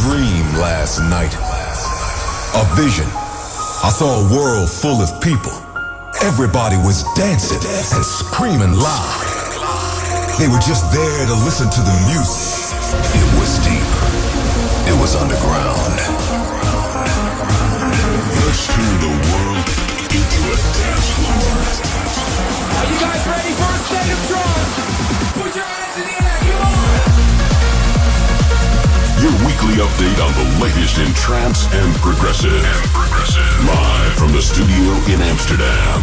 dream last night. A vision. I saw a world full of people. Everybody was dancing and screaming loud. They were just there to listen to the music. It was deep. It was underground. Let's turn the world into a dance floor. Are you guys ready for a state of trance? Put your hands in the air, come on! Your weekly update on the latest in trance and progressive. Live from the studio in Amsterdam.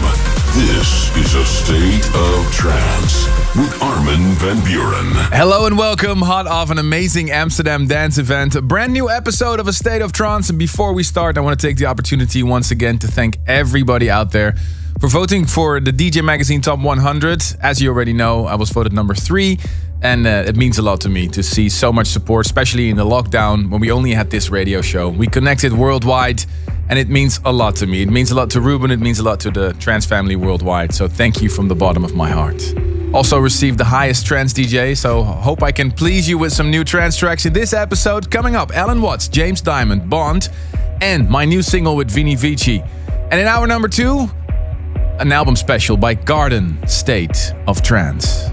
This is a State of Trance with Armin van Buuren. Hello and welcome, hot off an amazing Amsterdam dance event. A brand new episode of A State of Trance. And before we start, I want to take the opportunity once again to thank everybody out there for voting for the DJ Magazine Top 100. As you already know, I was voted number 3. And it means a lot to me to see so much support, especially in the lockdown when we only had this radio show. We connected worldwide, and it means a lot to me. It means a lot to Ruben, it means a lot to the trance family worldwide. So thank you from the bottom of my heart. Also received the highest trance DJ, so hope I can please you with some new trance tracks in this episode. Coming up, Alan Watts, James Dymond, Bond, and my new single with Vini, Vici. And in hour number 2, an album special by Garden State of Trance.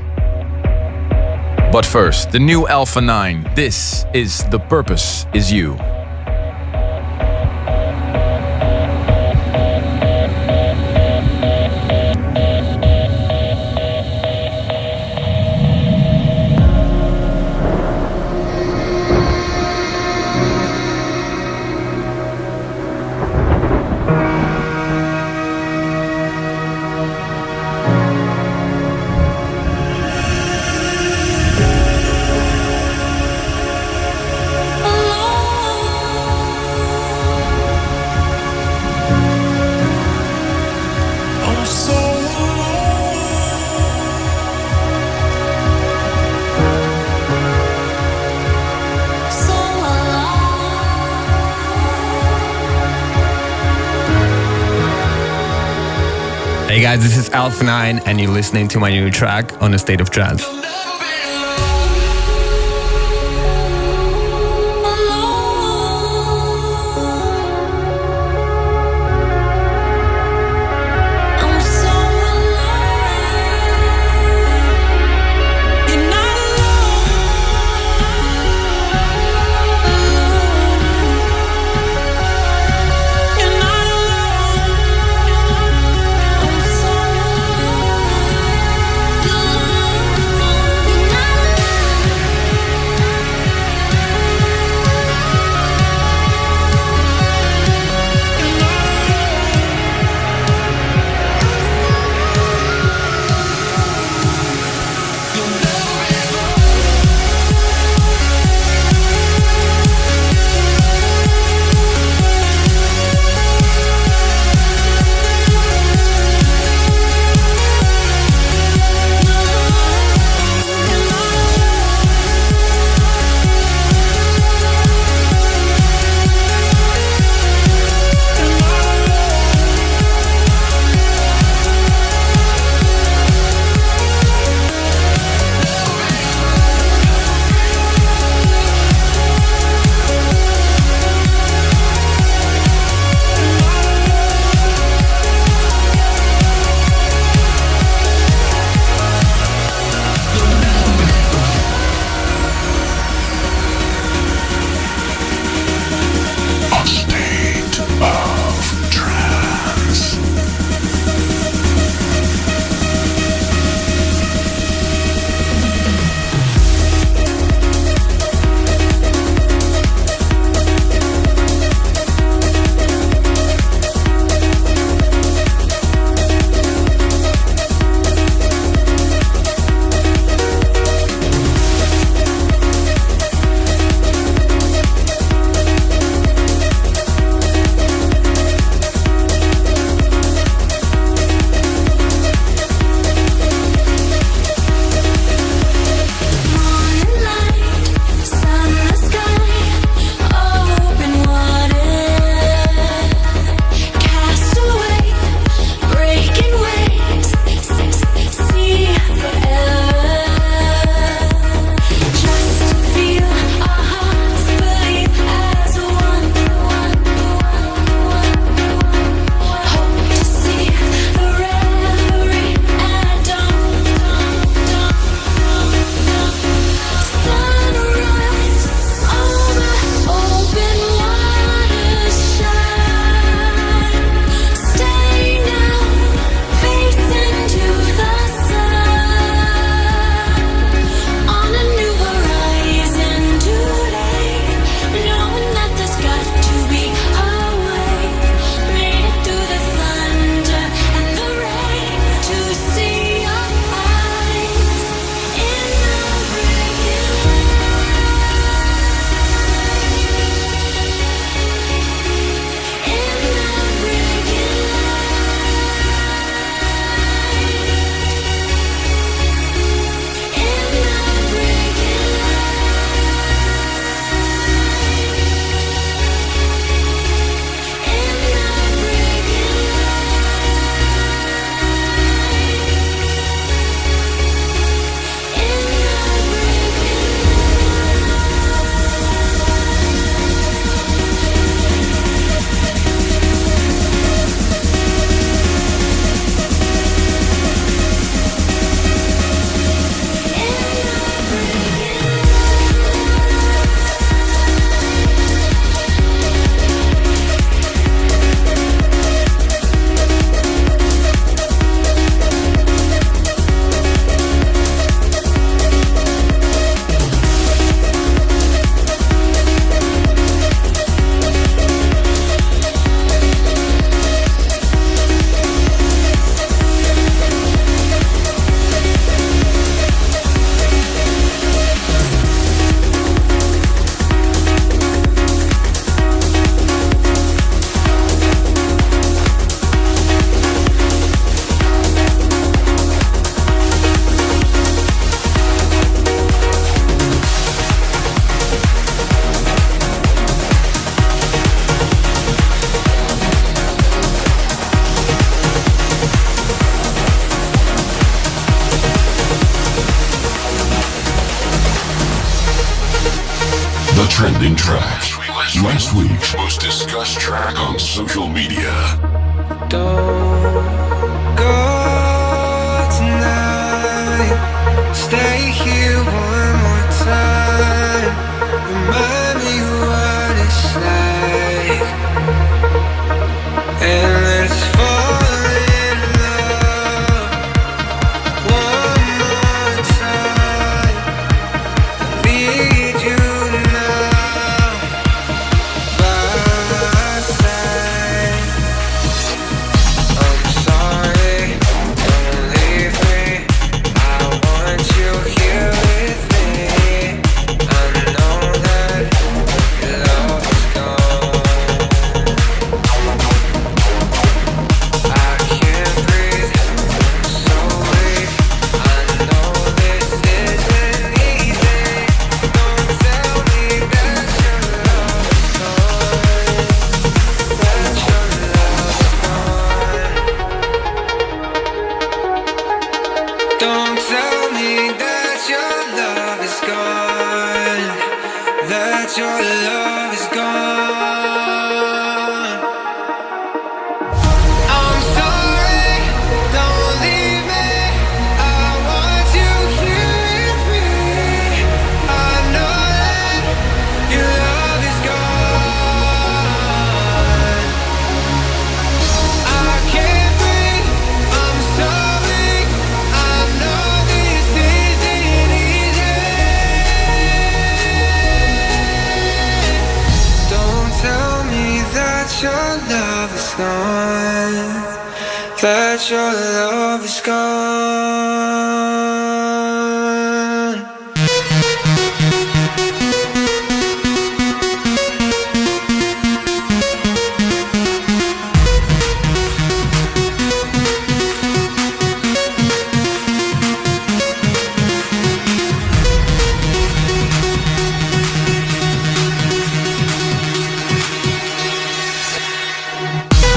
But first, the new Alpha 9. This is The Purpose Is You. Hey guys, this is Alpha 9 and you're listening to my new track on A State of Trance. You're trending track. Last week's most discussed track on social media. Don't go tonight. Stay here one more time. Remind me what it's like. And let's fall in love one more time. I need you now by my side. I'm sorry, don't leave me. I want you here with me. I know that your love is gone. I can't breathe, I'm so weak. I know this isn't easy. Don't tell me that your love is gone. That your love is gone. Don't tell me that your love is gone. That your love is gone. I'm sorry, don't leave me. I want you here with me. I know that your love is gone. I can't breathe, I'm so weak. I know this isn't easy. Don't tell me that your love is gone. That your love is gone. I'm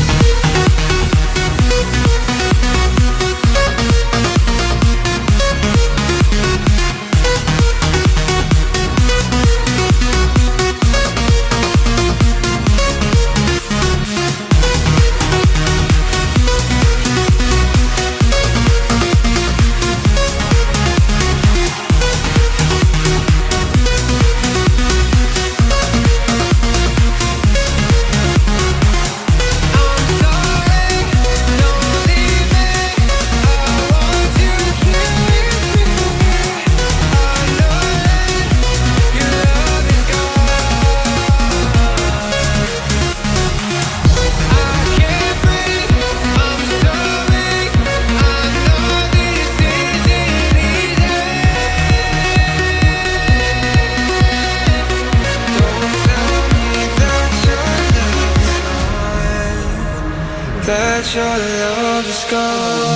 sorry, don't leave me. I want you here with me. I know that your love is gone. I can't breathe, I'm so weak. I know this isn't easy. Don't tell me that your love is gone. That your love is gone.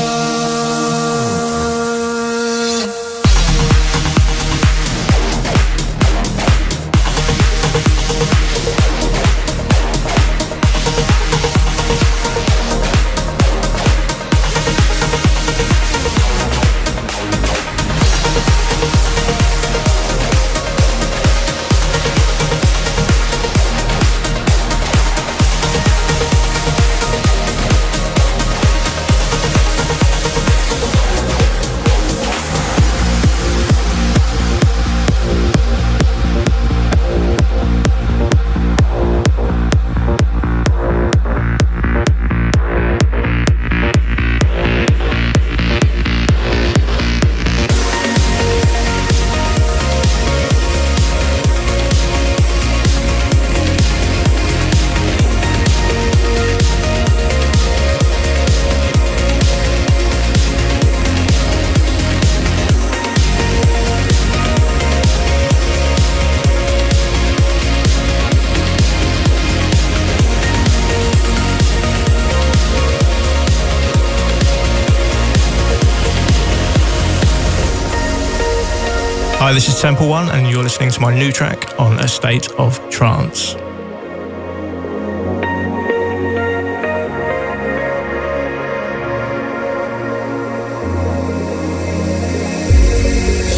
Hi, this is Temple One, and you're listening to my new track on A State of Trance.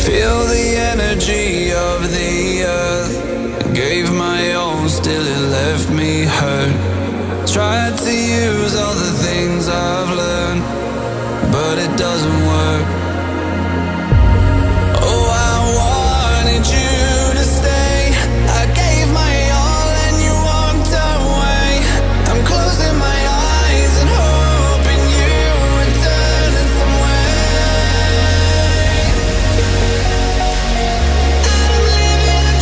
Feel the energy of the earth Gave my all, still it left me hurt. Tried to use all the things I've learned, but it doesn't work. Oh, I wanted you to stay. I gave my all and you walked away. I'm closing my eyes and hoping you return in some way. I'm living a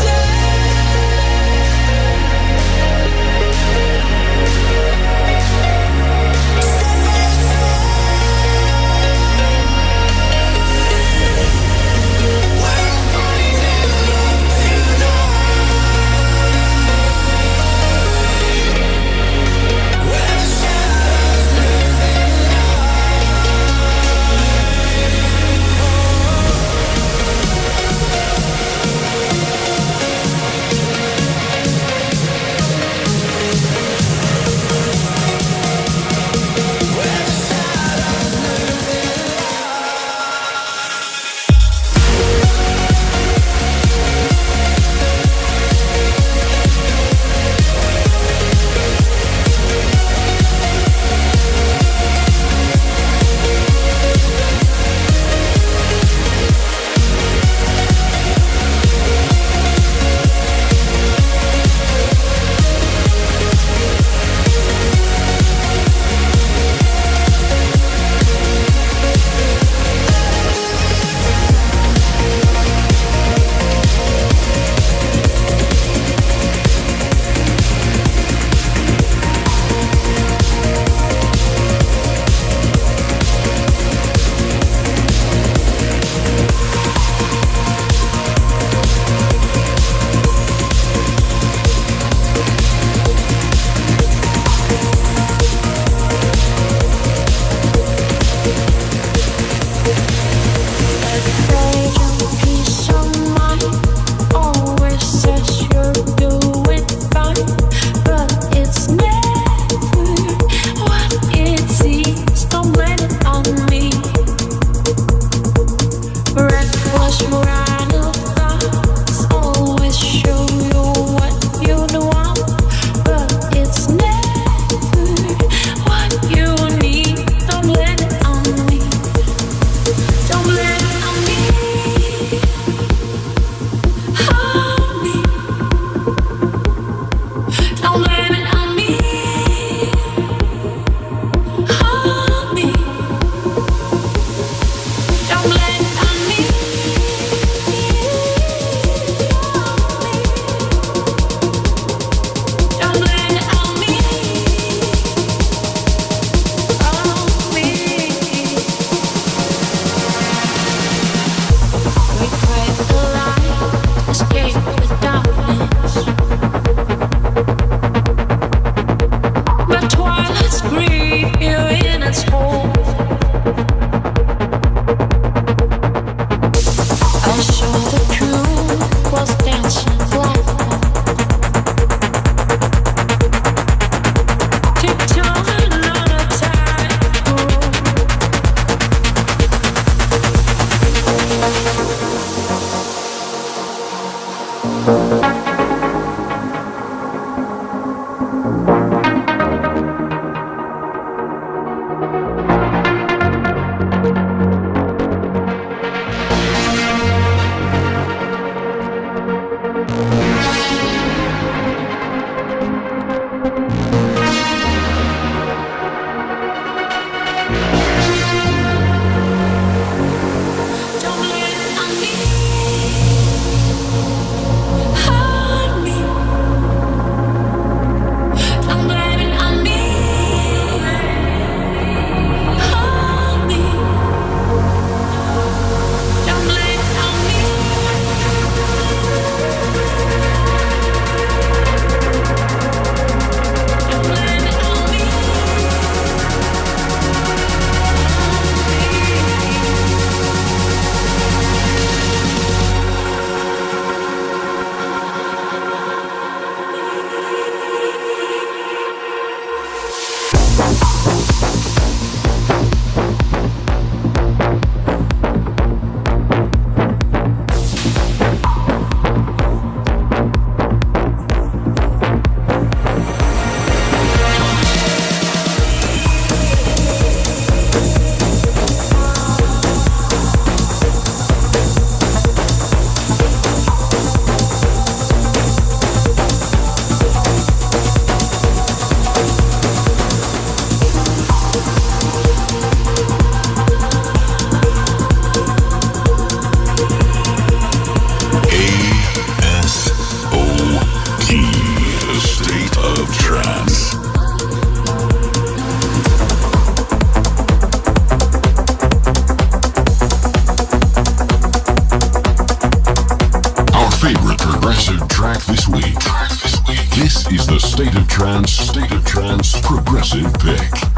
Oh progressive track this week. This is the State of Trance Progressive Pick.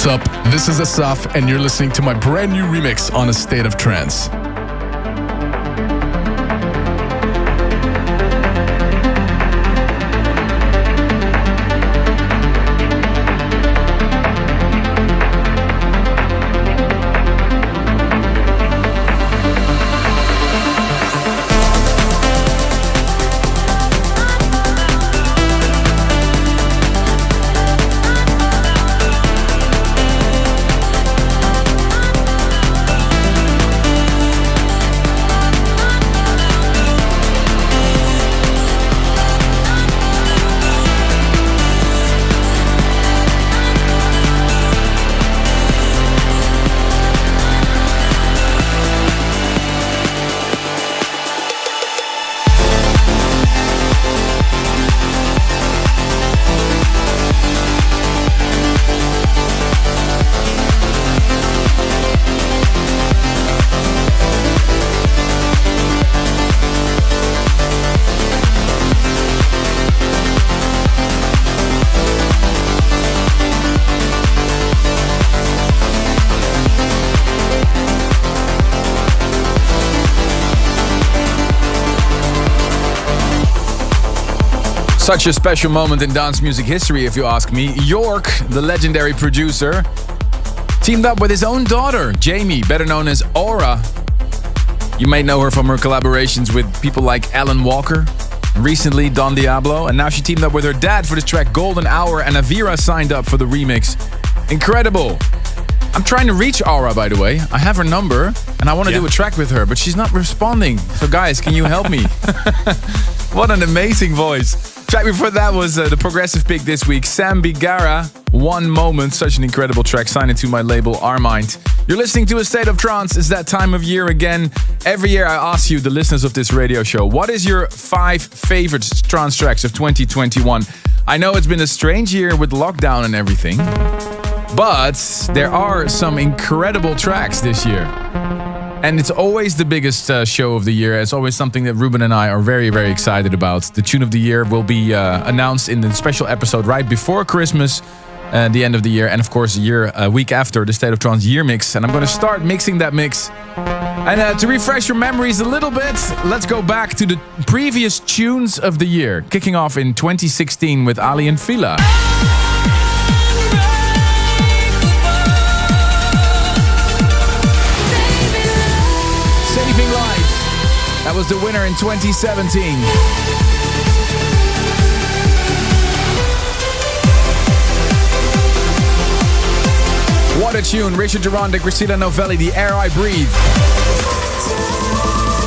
What's up? This is Asaf, and you're listening to my brand new remix on A State of Trance. Such a special moment in dance music history, if you ask me. York, the legendary producer, teamed up with his own daughter, Jamie, better known as Aura. You may know her from her collaborations with people like Alan Walker, recently Don Diablo, and now she teamed up with her dad for this track Golden Hour, and AVIRA signed up for the remix. Incredible. I'm trying to reach Aura, by the way. I have her number, and I want to do a track with her, but she's not responding. So guys, can you help me? What an amazing voice. Track before that was the progressive pick this week, Sam Bagira, One Moment. Such an incredible track, signed into my label Armind. You're listening to A State of Trance. It's that time of year again. Every year I ask you, the listeners of this radio show, what is your 5 favorite trance tracks of 2021? I know it's been a strange year with lockdown and everything, but there are some incredible tracks this year. And it's always the biggest show of the year. It's always something that Ruben and I are very, very excited about. The tune of the year will be announced in the special episode right before Christmas, the end of the year. And of course, a week after the State of Trance year mix. And I'm going to start mixing that mix. And to refresh your memories a little bit, let's go back to the previous tunes of the year. Kicking off in 2016 with Ali and Fila. Saving Life. That was the winner in 2017. What a tune. Richard Durand and Christina Novelli, The Air I Breathe.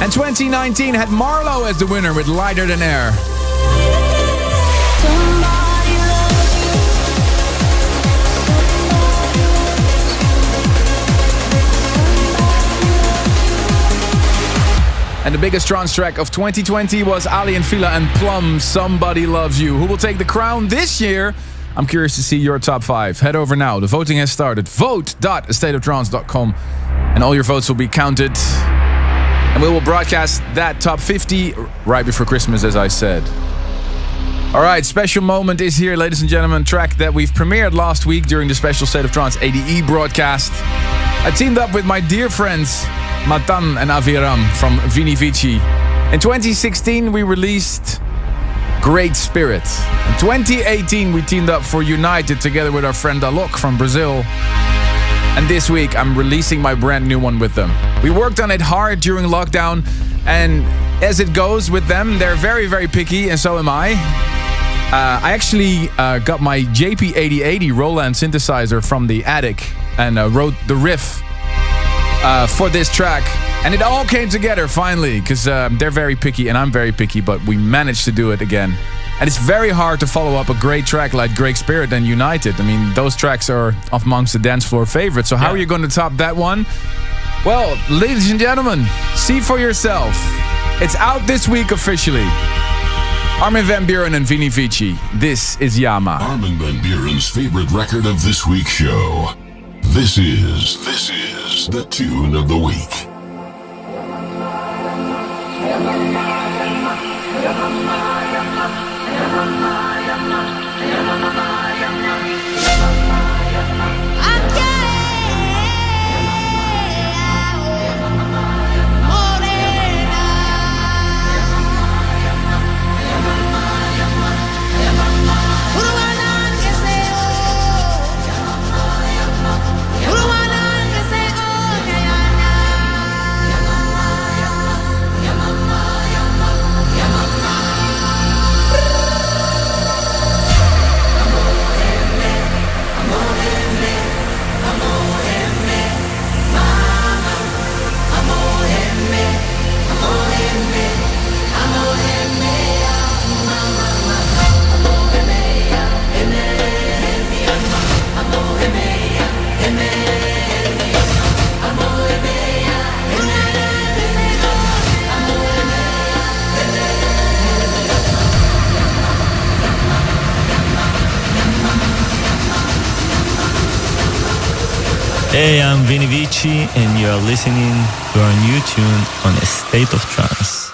And 2019 had Marlowe as the winner with Lighter Than Air. And the biggest trance track of 2020 was Ali and Fila and Plum, Somebody Loves You. Who will take the crown this year? I'm curious to see your top 5. Head over now. The voting has started. Vote.astateoftrance.com. And all your votes will be counted. And we will broadcast that top 50 right before Christmas, as I said. All right, special moment is here, ladies and gentlemen. Track that we've premiered last week during the special State of Trance ADE broadcast. I teamed up with my dear friends Matan and Aviram from Vini Vici. In 2016, we released Great Spirit. In 2018, we teamed up for United together with our friend Alok from Brazil. And this week, I'm releasing my brand new one with them. We worked on it hard during lockdown, and as it goes with them, they're very, very picky, and so am I. I actually got my JP8080 Roland synthesizer from the attic and wrote the riff for this track. And it all came together finally, because they're very picky and I'm very picky, but we managed to do it again. And it's very hard to follow up a great track like Great Spirit and United. I mean, those tracks are amongst the dance floor favorites. So how are you going to top that one? Well, ladies and gentlemen, see for yourself. It's out this week officially. Armin van Buuren and Vini Vici. This is Yama. Armin van Buuren's favorite record of this week's show. This is the tune of the week. Hey, I'm Vini Vici, and you are listening to our new tune on A State of Trance.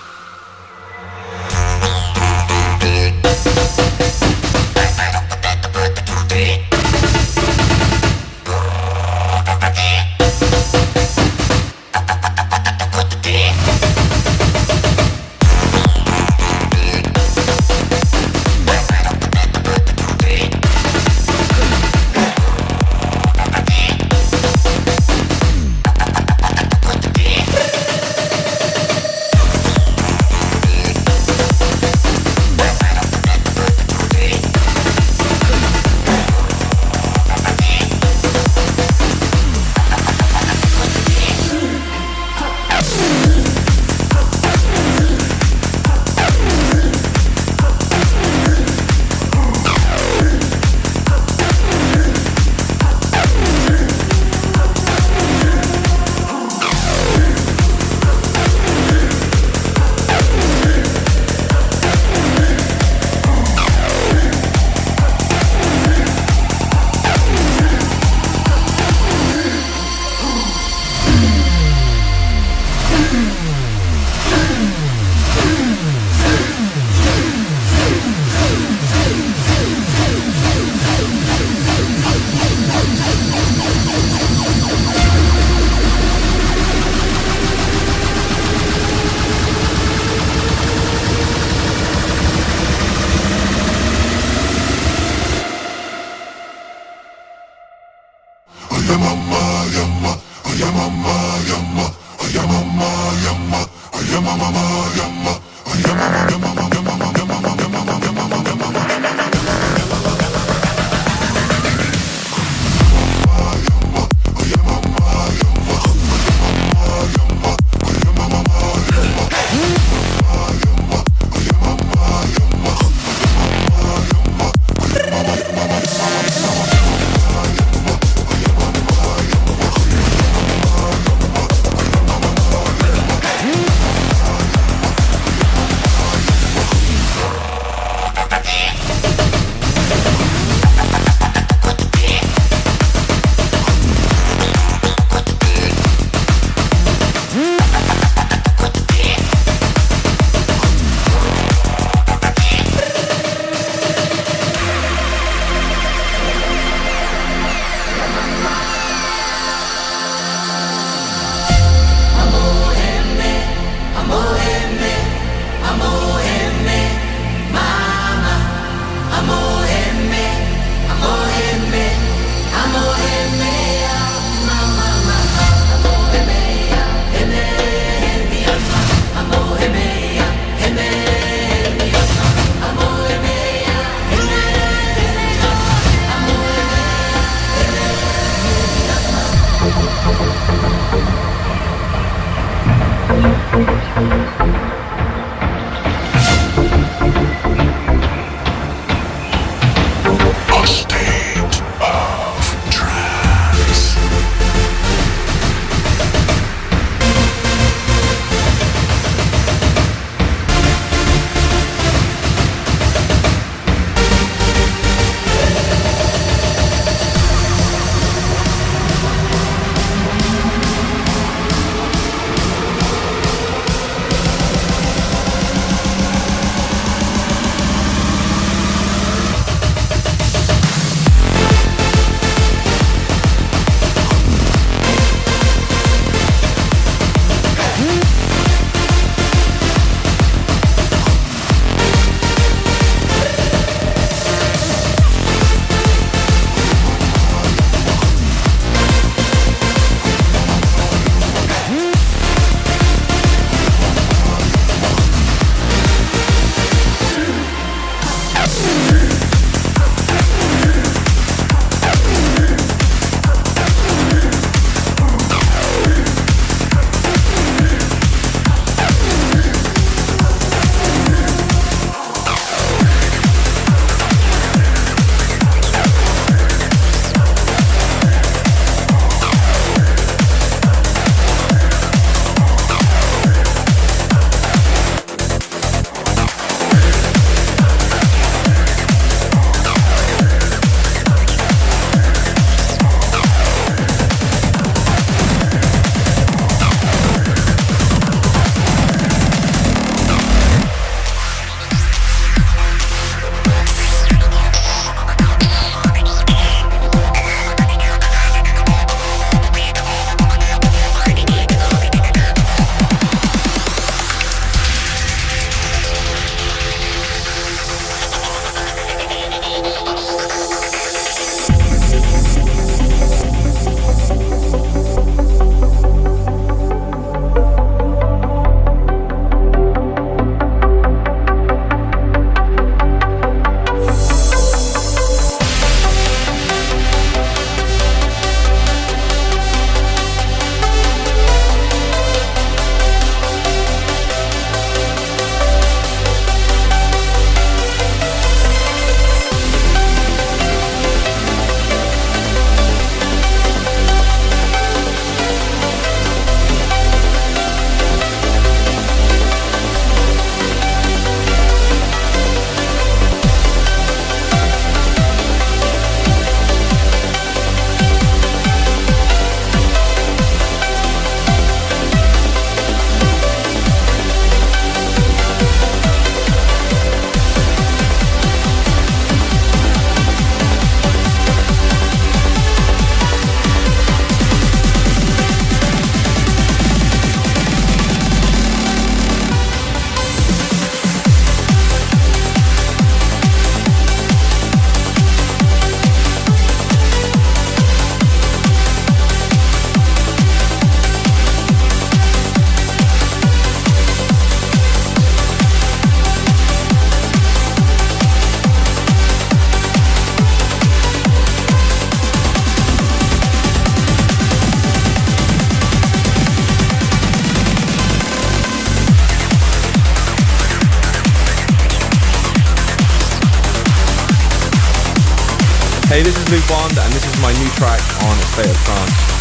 Hey, this is Luke Bond, and this is my new track on A State of Trance.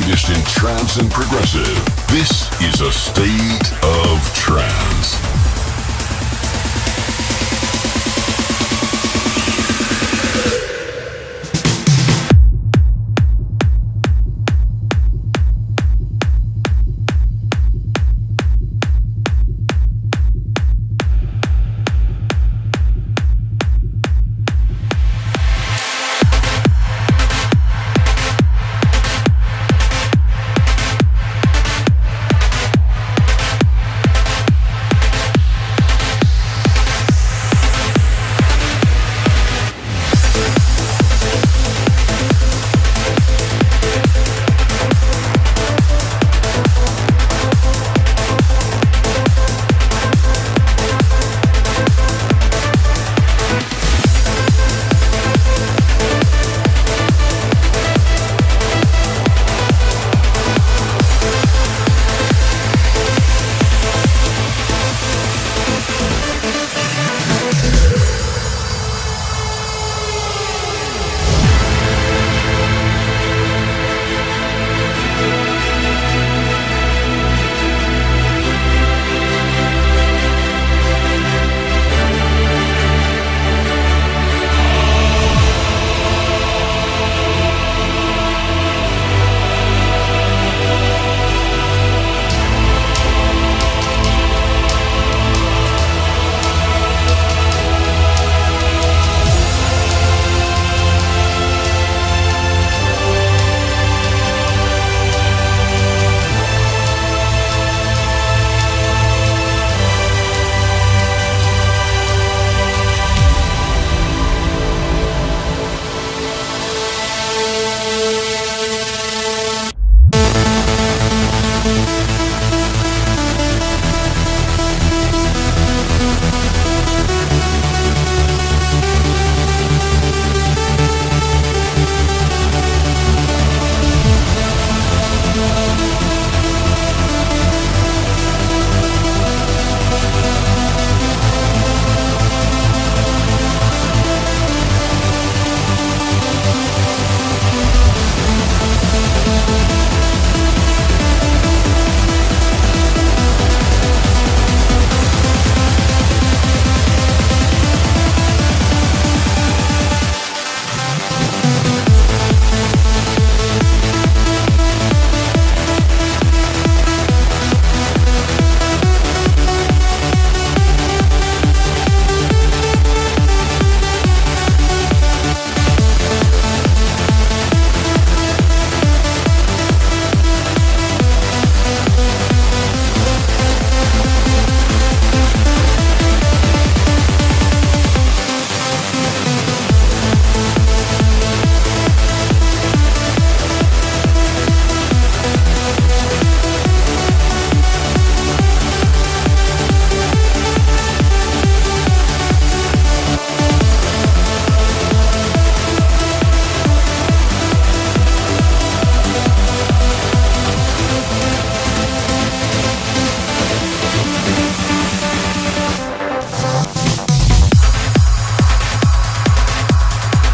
latest in trance and progressive. This is a state of trance.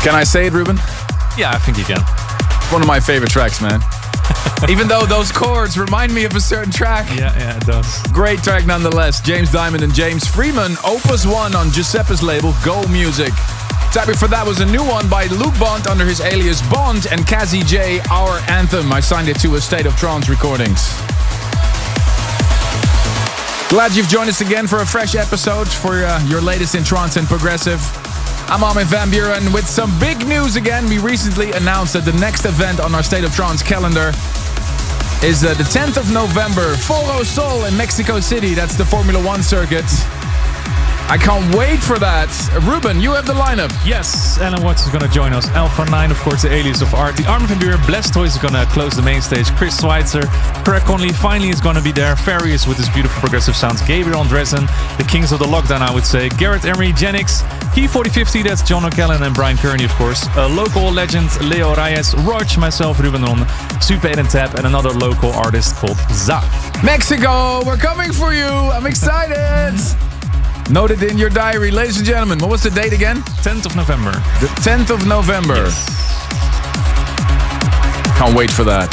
Can I say it, Ruben? Yeah, I think you can. One of my favorite tracks, man. Even though those chords remind me of a certain track. Yeah, it does. Great track nonetheless. James Dymond and James Freeman, Opus 1 on Giuseppe's label, Go Music. Track before that was a new one by Luke Bond under his alias Bond and Kazi J, Our Anthem. I signed it to a State of Trance recordings. Glad you've joined us again for a fresh episode for your latest in trance and progressive. I'm Armin van Buuren with some big news again. We recently announced that the next event on our State of Trance calendar is the 10th of November, Foro Sol in Mexico City. That's the Formula 1 circuit. I can't wait for that. Ruben, you have the lineup. Yes, Alan Watts is going to join us. Alpha 9, of course, the alias of Artie. Armin van Buuren, Blastoise is going to close the main stage. Chris Schweitzer, Craig Conley finally is going to be there. Farius with his beautiful progressive sounds. Gabriel Andresen, the kings of the lockdown, I would say. Garrett Emery, Genix. Key 4050, that's John O'Callaghan and Brian Kearney, of course. A local legend, Leo Reyes, Rog, myself, Ruben Ron, Super 8 and Tap, and another local artist called Za. Mexico, we're coming for you. I'm excited. Note it in your diary. Ladies and gentlemen, what was the date again? 10th of November. The 10th of November. Yes. Can't wait for that.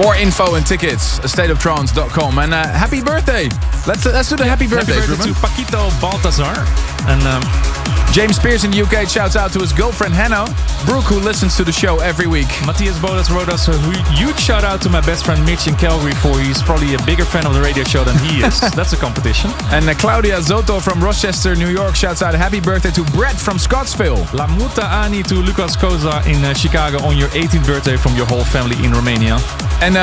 More info and tickets, stateoftrance.com. And happy birthday. Let's do the happy birthday. Happy birthday to Paquito Baltazar. And James Spears in the UK shouts out to his girlfriend Hannah. Brooke, who listens to the show every week. Matthias Bodas wrote us a huge shout out to my best friend Mitch in Calgary, for he's probably a bigger fan of the radio show than he is. That's a competition. And Claudia Zotto from Rochester, New York shouts out happy birthday to Brett from Scottsville. La Muta Ani to Lucas Koza in Chicago on your 18th birthday from your whole family in Romania. And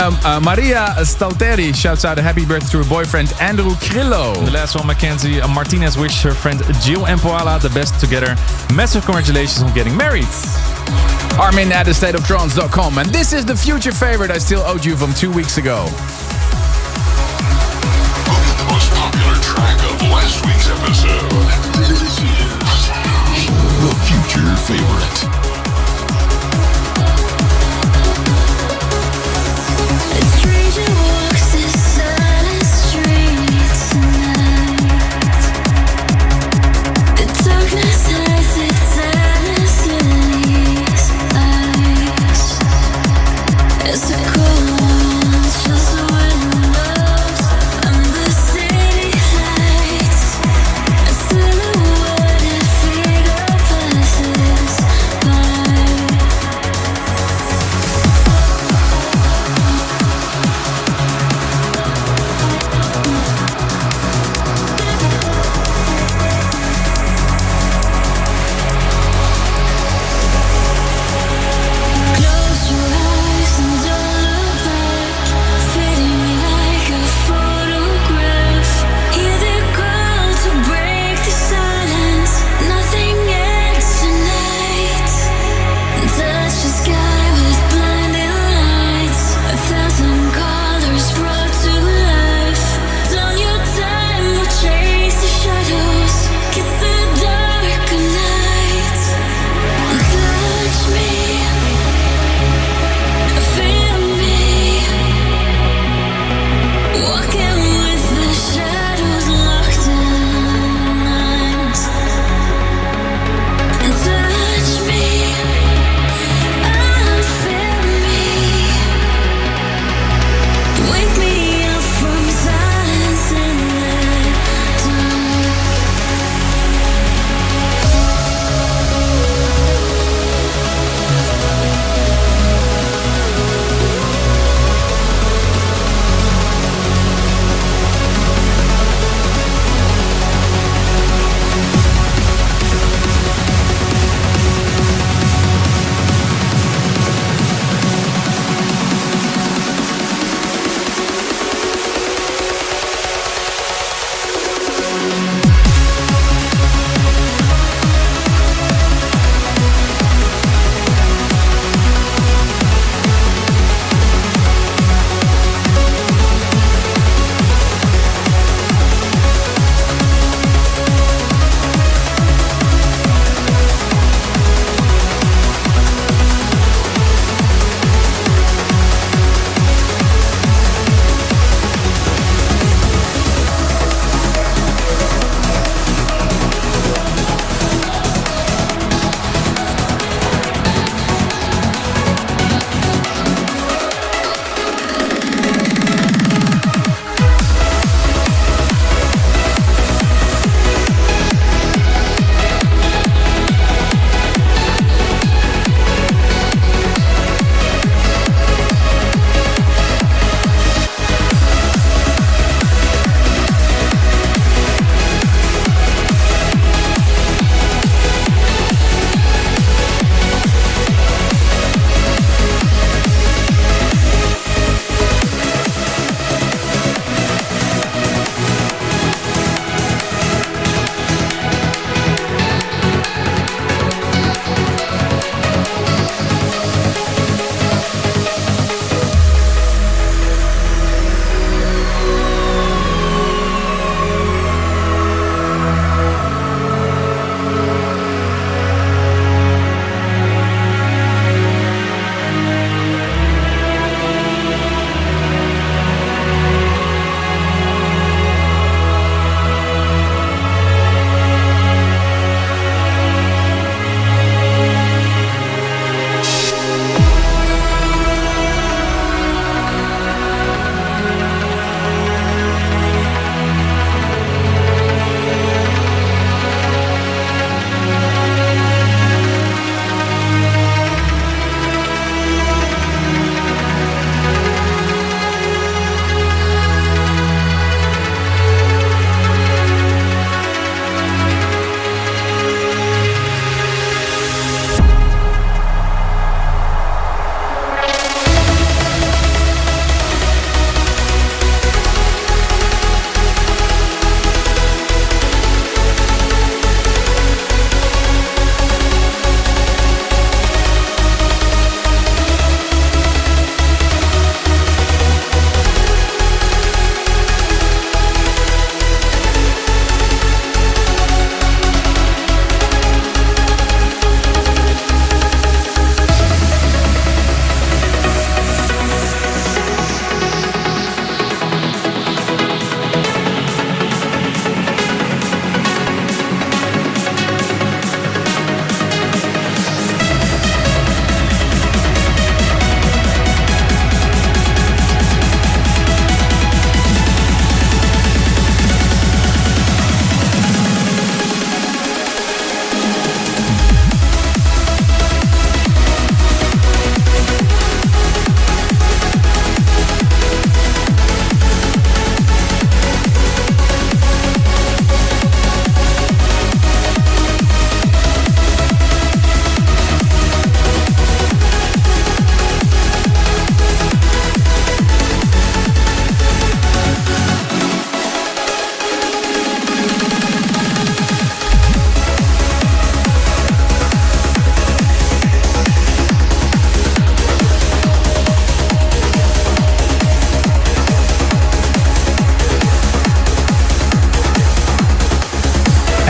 Maria Stalteri shouts out a happy birthday to her boyfriend Andrew Krillo. The last one, Mackenzie Martinez wished her friend Jill and Poala the best together. Massive congratulations on getting married. Armin at thestateoftrance.com. And this is the future favorite I still owed you from 2 weeks ago. The most popular track of last week's episode. This is the future favorite. But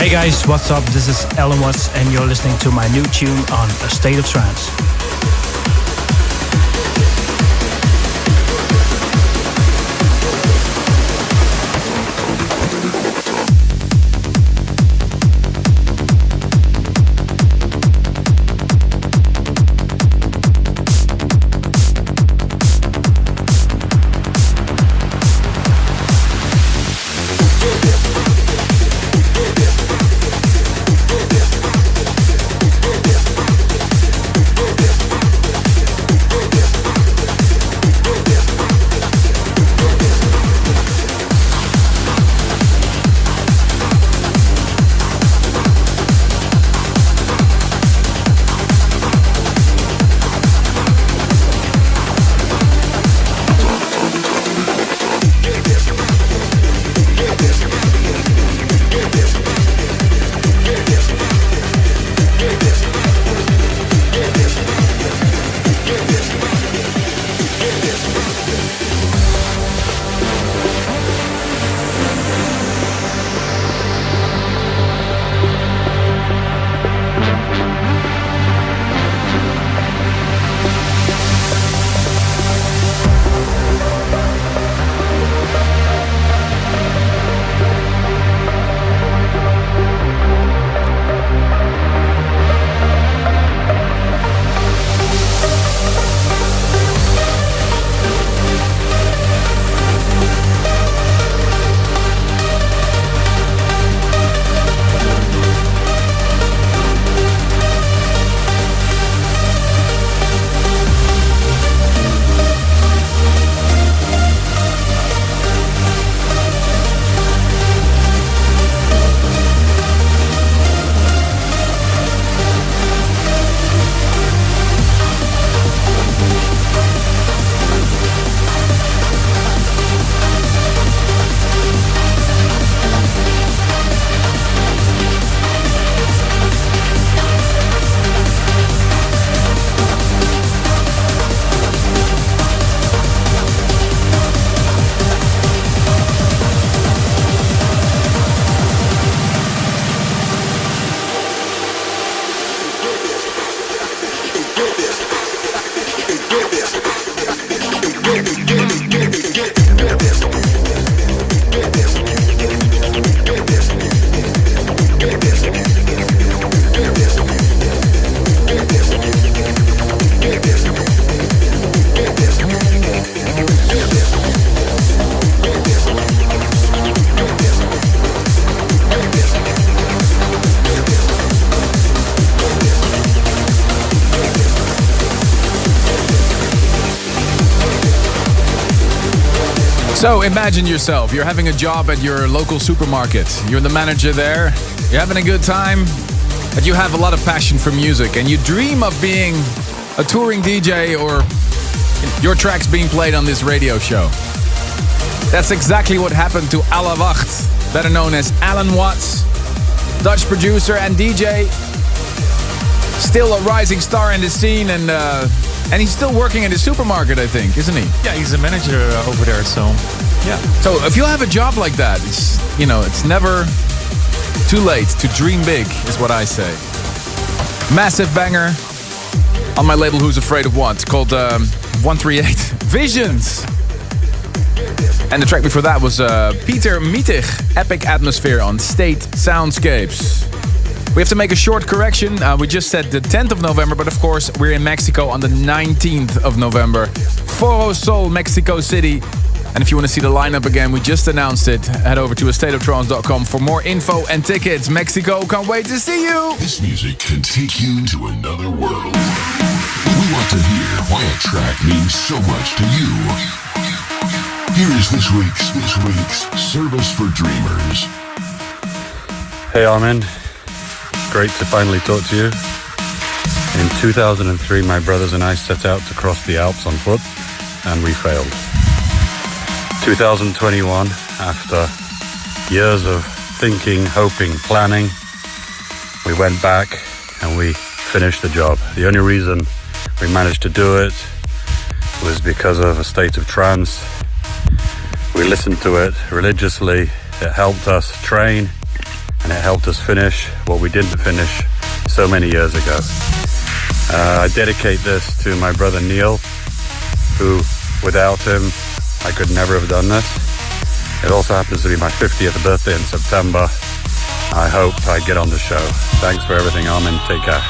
Hey guys, what's up? This is Alan Watts and you're listening to my new tune on A State of Trance. So imagine yourself, you're having a job at your local supermarket. You're the manager there, you're having a good time, but you have a lot of passion for music and you dream of being a touring DJ or your tracks being played on this radio show. That's exactly what happened to Alla Wacht, better known as Alan Watts, Dutch producer and DJ. Still a rising star in the scene and he's still working at his supermarket, I think, isn't he? Yeah, he's a manager over there, so yeah. So if you have a job like that, it's never too late to dream big, is what I say. Massive banger on my label Who's Afraid of What, called 138 Visions. And the track before that was Peter Miethig, Epic Atmosphere on State Soundscapes. We have to make a short correction. We just said the 10th of November, but of course we're in Mexico on the 19th of November. Foro Sol, Mexico City. And if you want to see the lineup again, we just announced it. Head over to astateoftrance.com for more info and tickets. Mexico, can't wait to see you! This music can take you to another world. We want to hear why a track means so much to you. Here is this week's Service for Dreamers. Hey Armin. Great to finally talk to you. In 2003, my brothers and I set out to cross the Alps on foot, and we failed. 2021, after years of thinking, hoping, planning, we went back and we finished the job. The only reason we managed to do it was because of A State of Trance. We listened to it religiously. It helped us train. and it helped us finish what we didn't finish so many years ago. I dedicate this to my brother Neil, who without him I could never have done this. It also happens to be my 50th birthday in September. I hope I get on the show. Thanks for everything, Armin. Take care.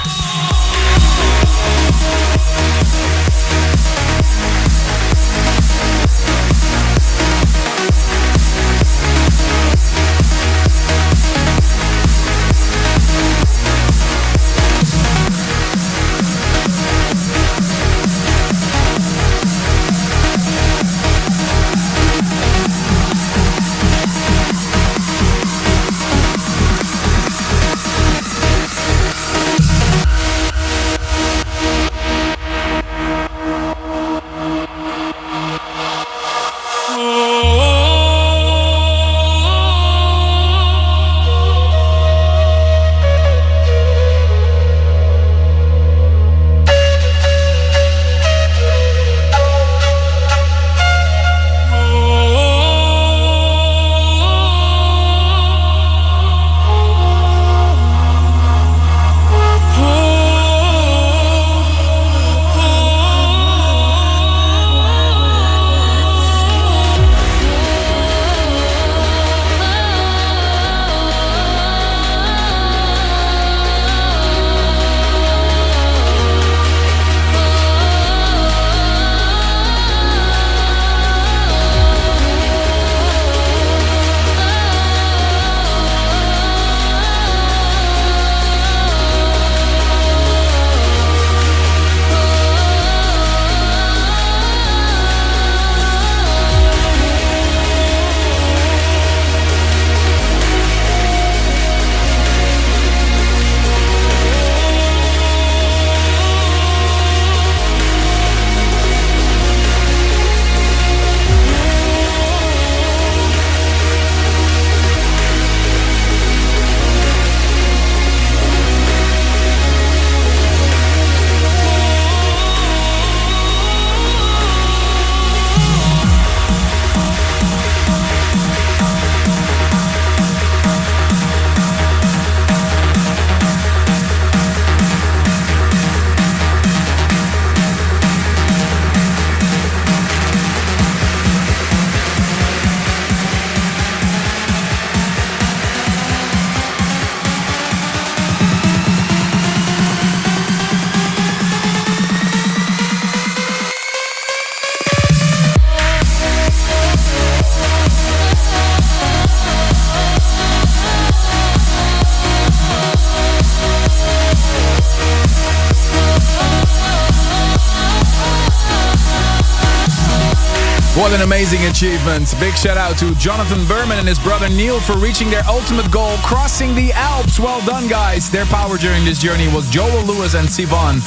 What an amazing achievement. Big shout out to Jonathan Berman and his brother Neil for reaching their ultimate goal, crossing the Alps. Well done, guys. Their power during this journey was Joel Lewis and SIVAN.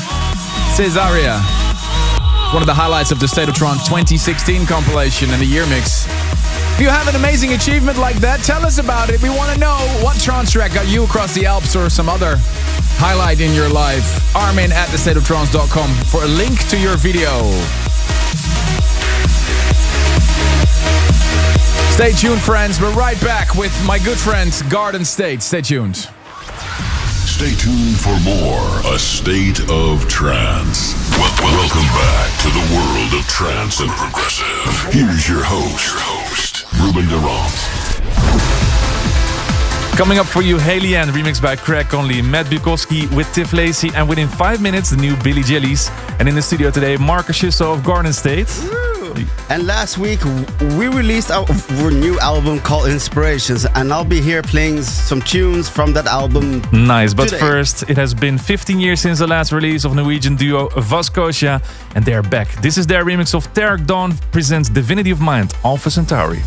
Caesarea. One of the highlights of the State of Trance 2016 compilation and the year mix. If you have an amazing achievement like that, tell us about it. We want to know what trance track got you across the Alps or some other highlight in your life. Armin at thestateoftrance.com for a link to your video. Stay tuned, friends. We're right back with my good friend Garden State. Stay tuned. Stay tuned for more A State of Trance. Welcome back to the world of trance and progressive. Here's your host, Ruben Durant. Coming up for you, Haley Ann, remixed by Craig Conley, Matt Bukowski with Tiff Lacey, and within 5 minutes, the new Billy Jellies. And in the studio today, Marcus Schössow of Garden State. And last week, we released our new album called Inspirations, and I'll be here playing some tunes from that album. Nice, but today. first, it has been 15 years since the last release of Norwegian duo Vascosia, and they're back. This is their remix of Terk Dawn presents Divinity of Mind, Alpha Centauri.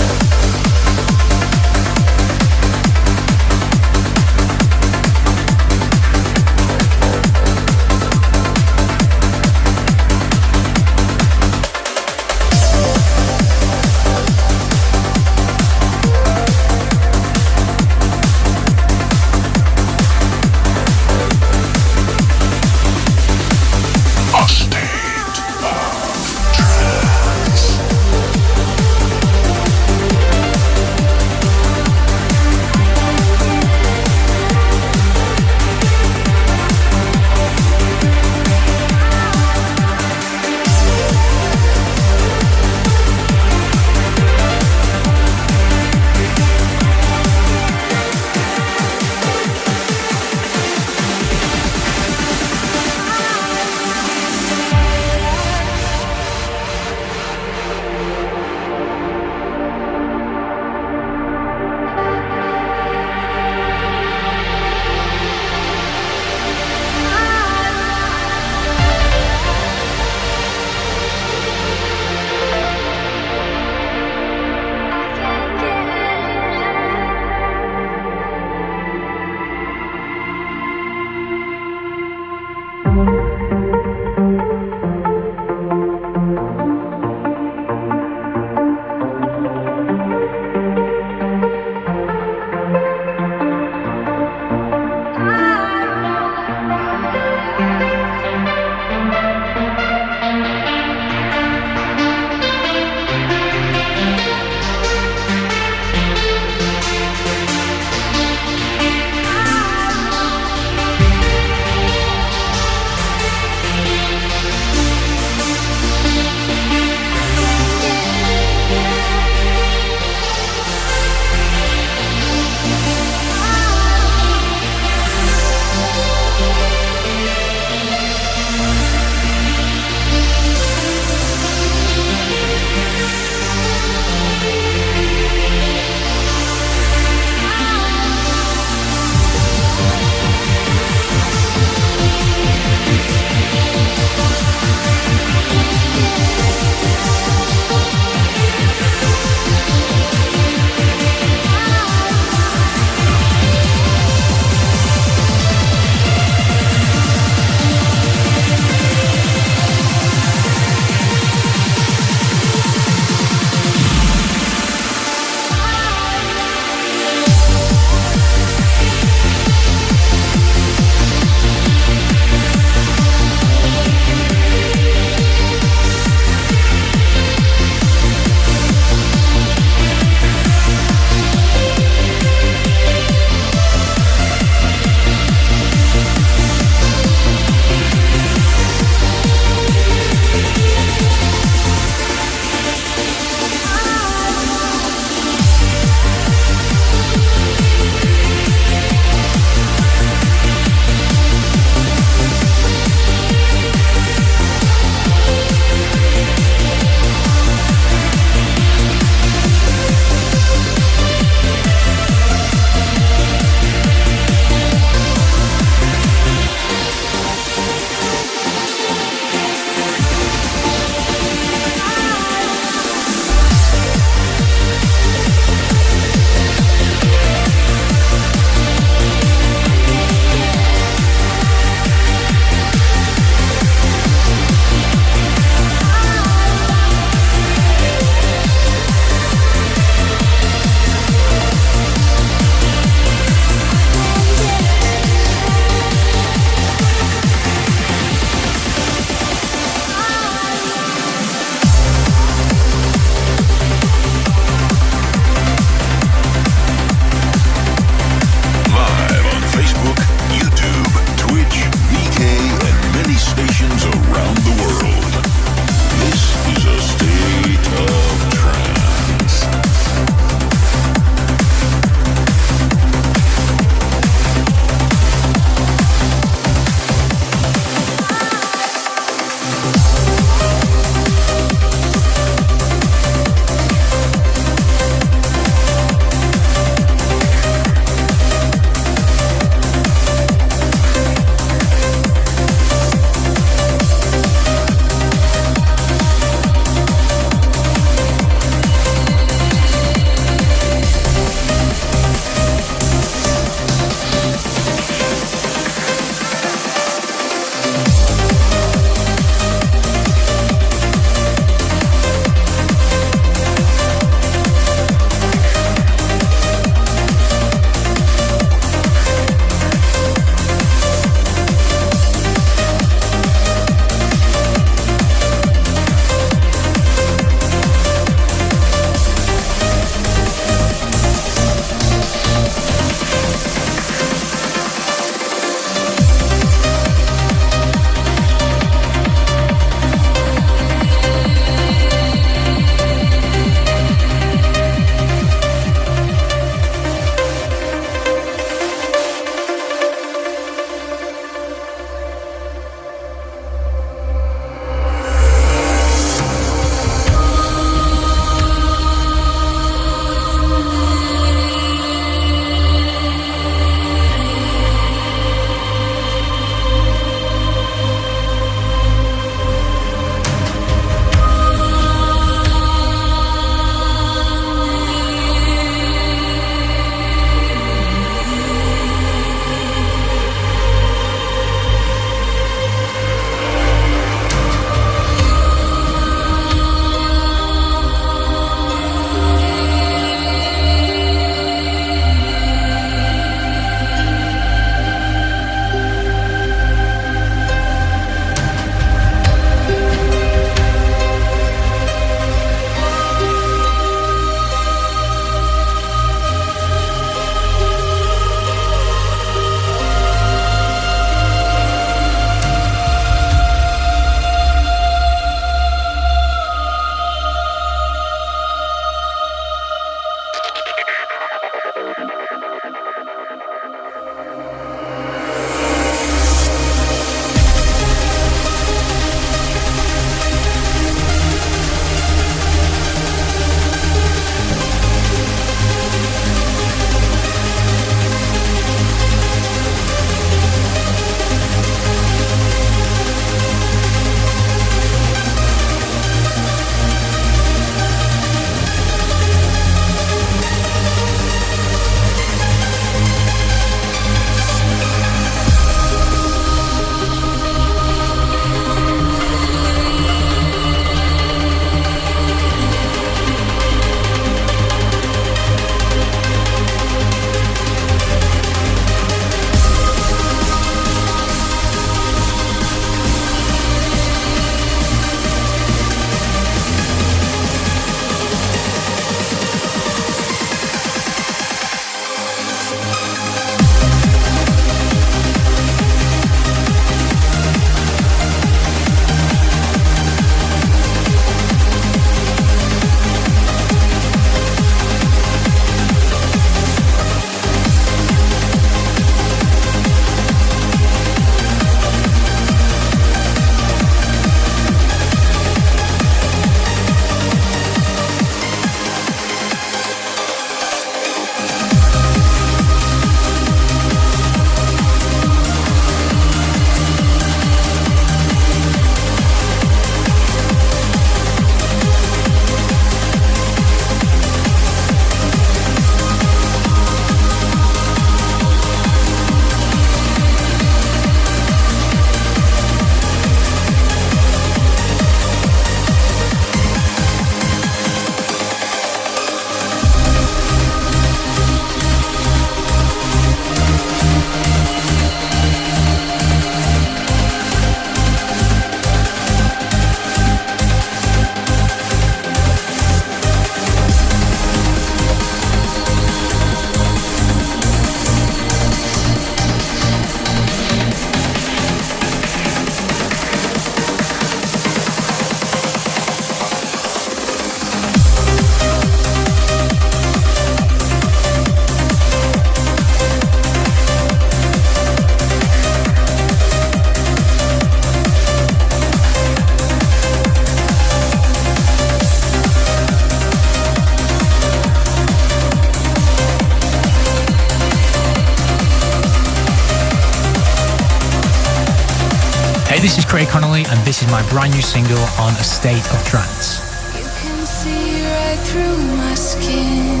This is Craig Connolly, and this is my brand new single on A State of Trance. You can see right through my skin.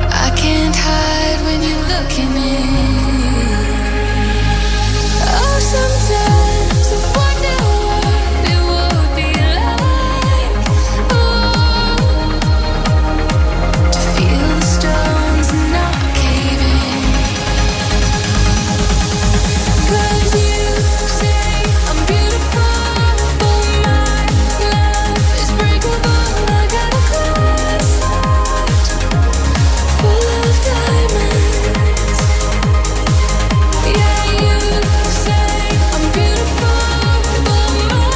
I can't hide when you're looking in. Oh, sometimes I wonder what it would be like. Oh, to feel the stones and not cave in. 'Cause you say I'm beautiful, but my love is breakable. I got a glass heart full of diamonds. Yeah, you say I'm beautiful, but my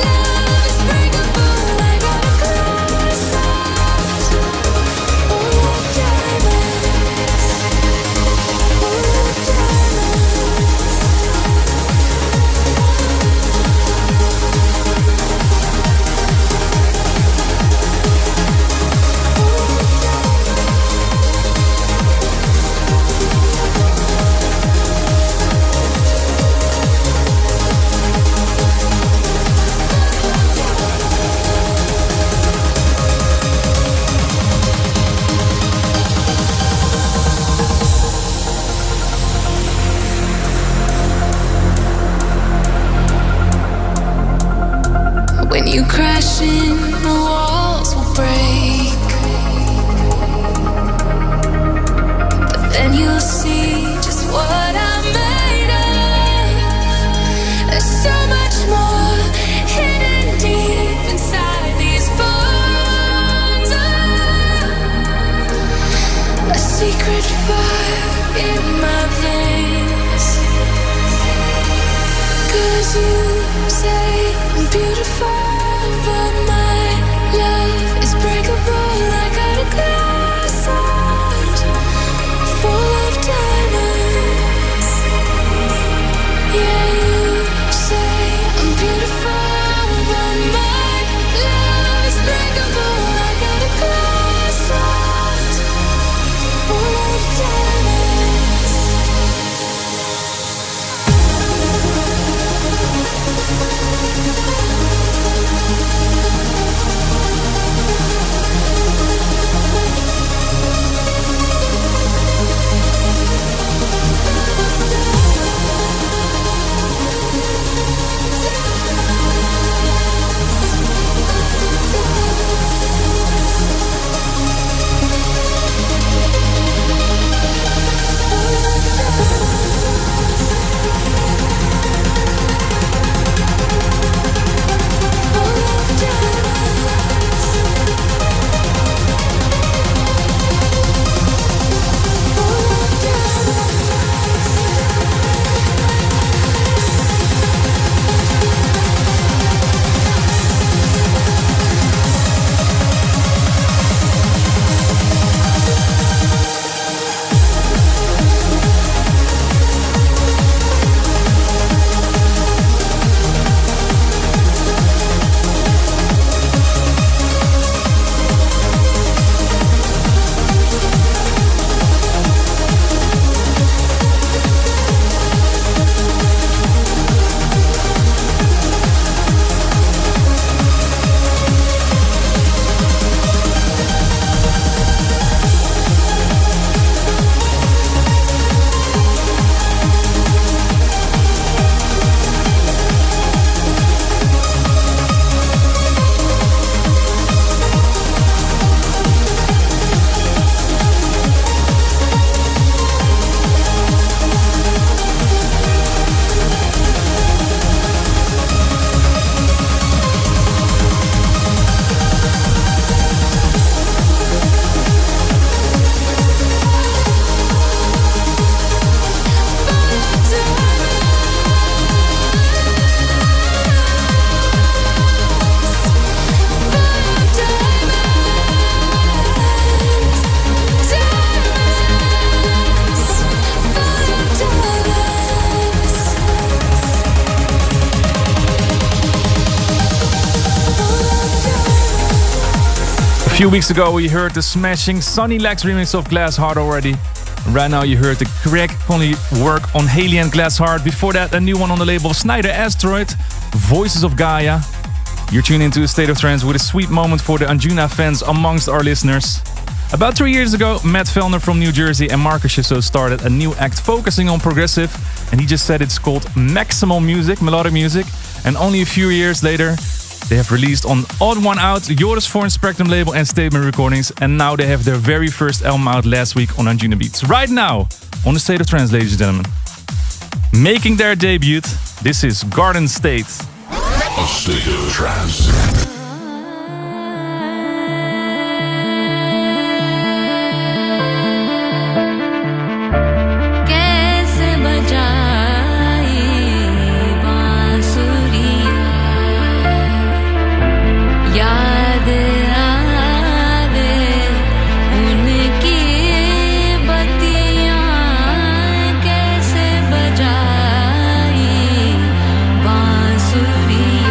love is breakable. I got a glass heart full of diamonds. Full of When you crash in, the walls will break. But then you'll see just what I'm made of. There's so much more hidden deep inside these bones. A secret fire in my veins. 'Cause you say I'm beautiful, but my love is breakable. I got a glass heart full of diamonds. Yeah, you say I'm beautiful, but my love is breakable. I got a glass heart full of diamonds. A few weeks ago we heard the smashing Sunny Legs remix of Glass Heart already. Right now you heard the Craig Conley work on Haley and Glass Heart. Before that, a new one on the label of Snyder Asteroid, Voices of Gaia. You're tuned into A State of Trance with a sweet moment for the Anjuna fans amongst our listeners. About 3 years ago, Matt Fellner from New Jersey and Marcus Schössow started a new act focusing on progressive, and he just said it's called Maximal Music, melodic music, and only a few years later they have released on Odd One Out, Joris Voorn Spectrum label and Statement Recordings, and now they have their very first album out last week on Anjuna Beats. Right now, on The State of Trance, ladies and gentlemen. Making their debut, this is Garden State. A State of Trance. बांसुरिया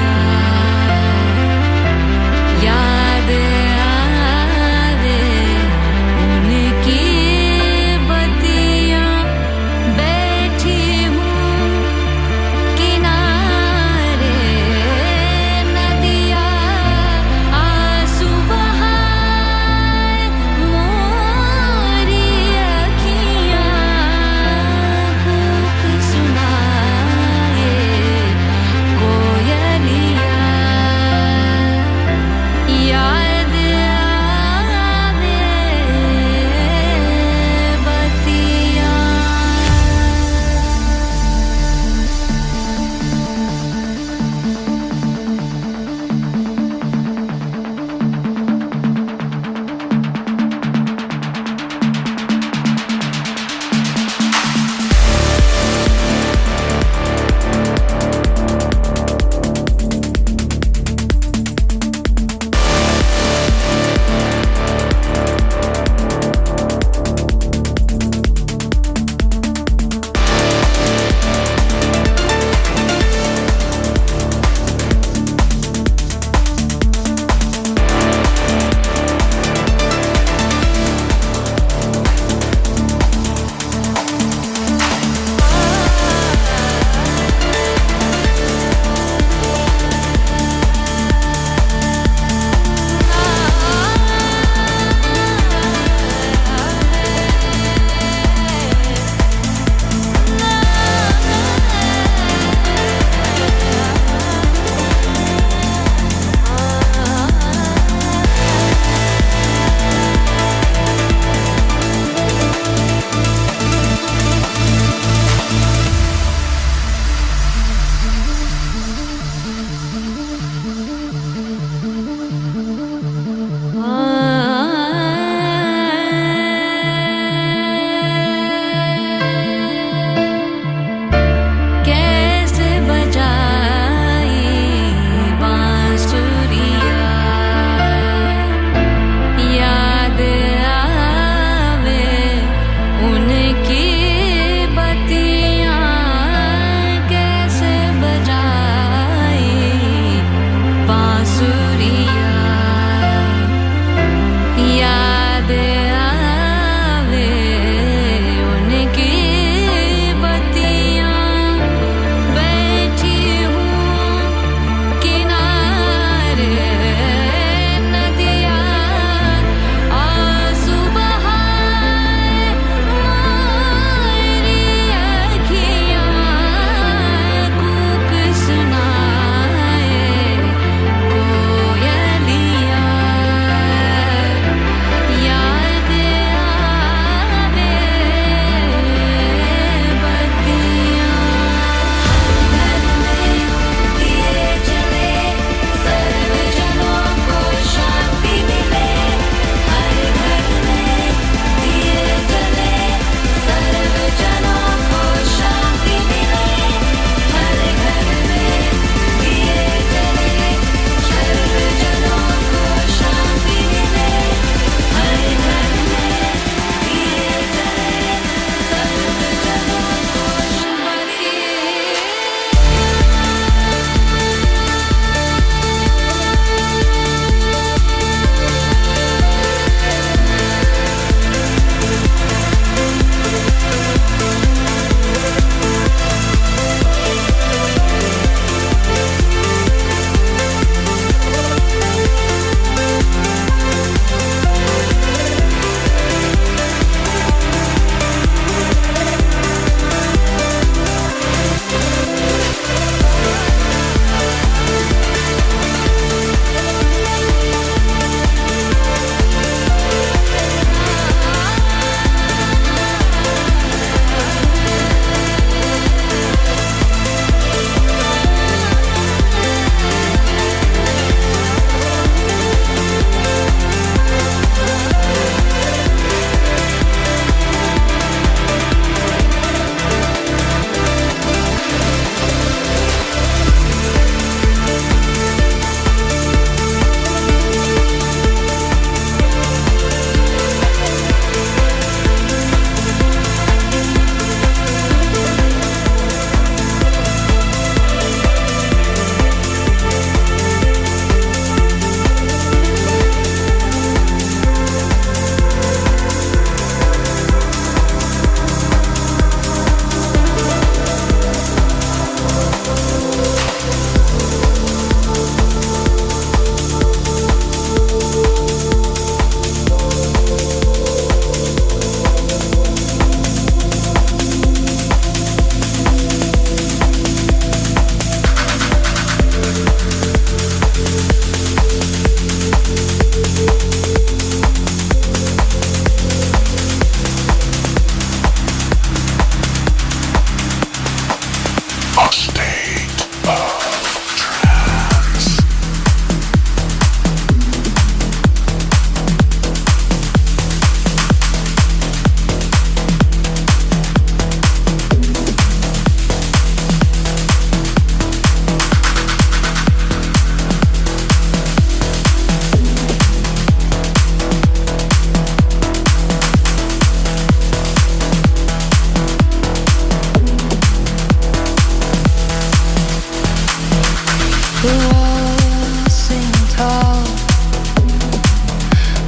The walls seem tall,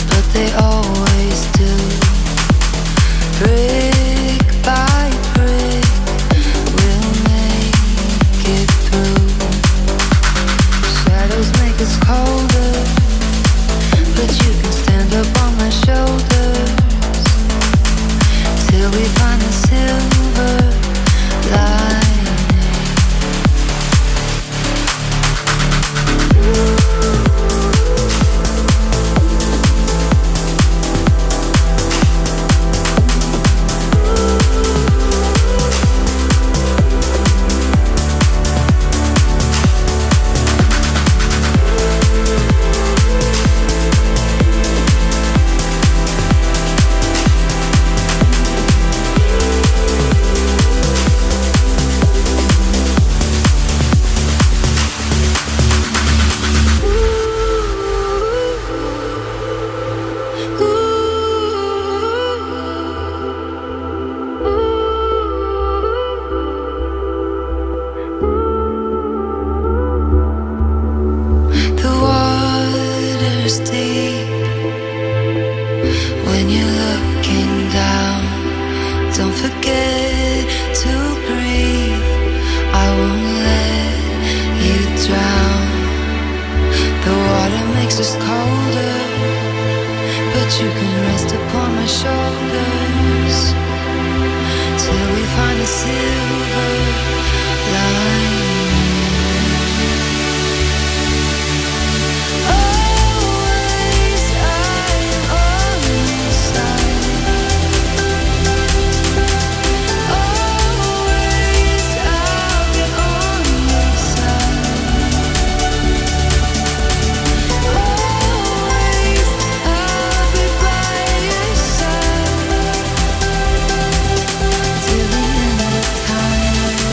but they always do. Brick by brick, we'll make it through. Shadows make us colder, but you can stand up on my shoulders till we find the silver lining. Till the end of time.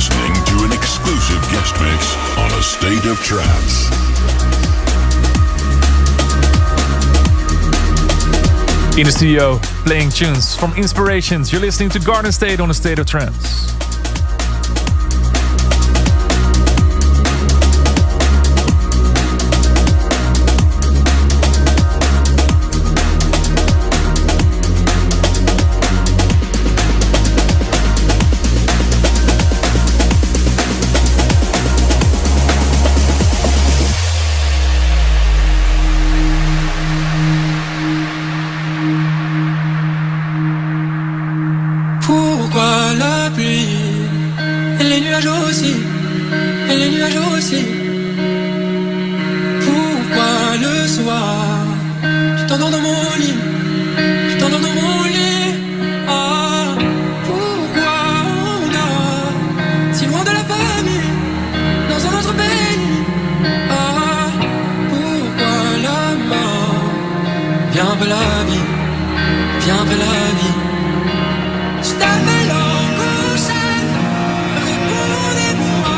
listening to an exclusive guest mix on A State of Trance. In the studio, playing tunes from Inspirations. You're listening to Garden State on A State of Trance. Pourquoi le soir tu t'endors dans mon lit, tu t'endors dans mon lit. Ah, pourquoi on dort si loin de la famille, dans un autre pays. Ah, pourquoi la mort vient après la vie, vient après la vie. Je t'appelle en couchant, répondez-moi.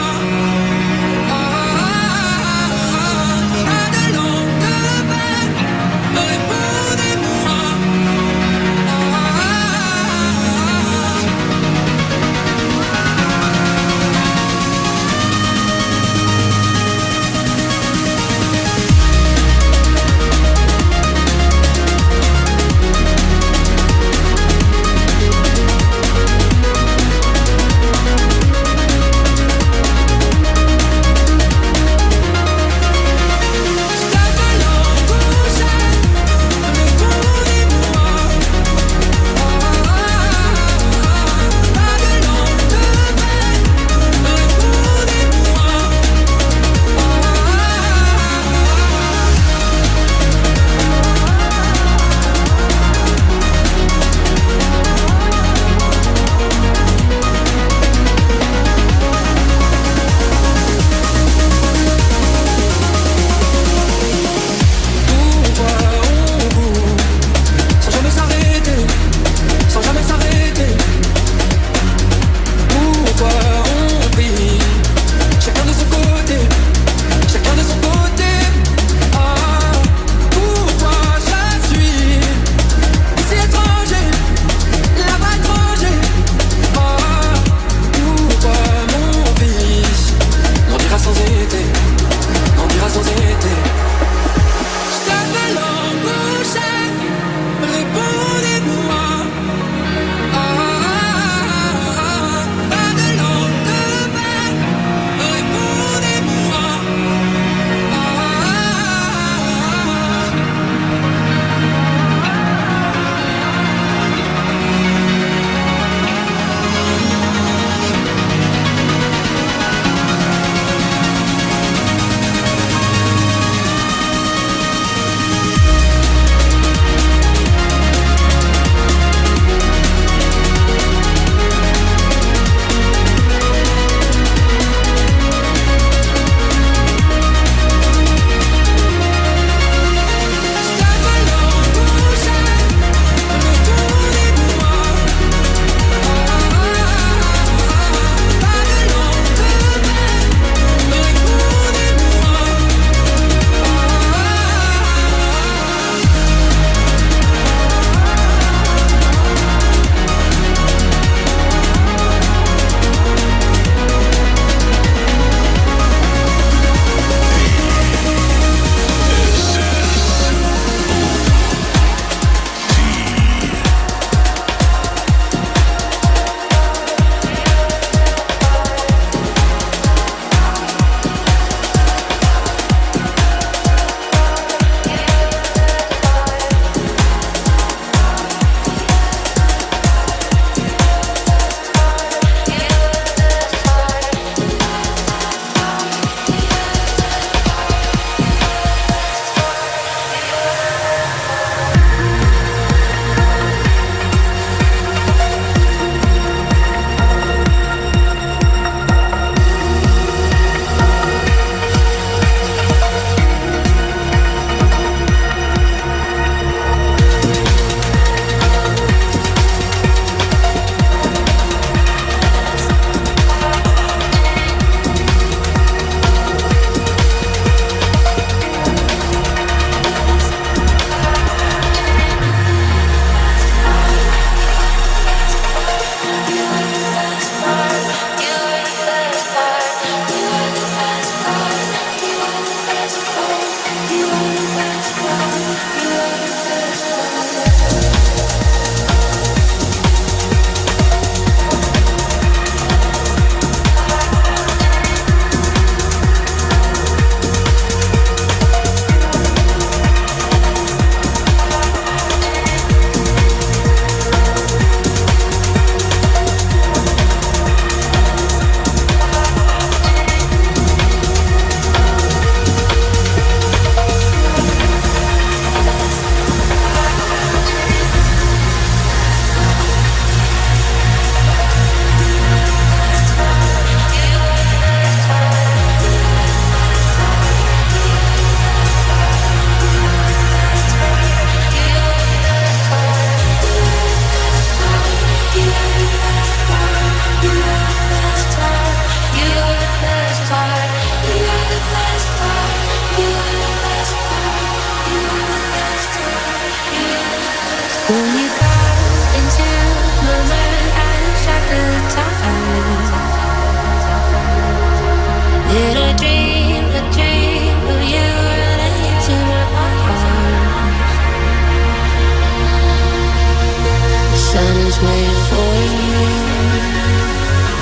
was waiting for you.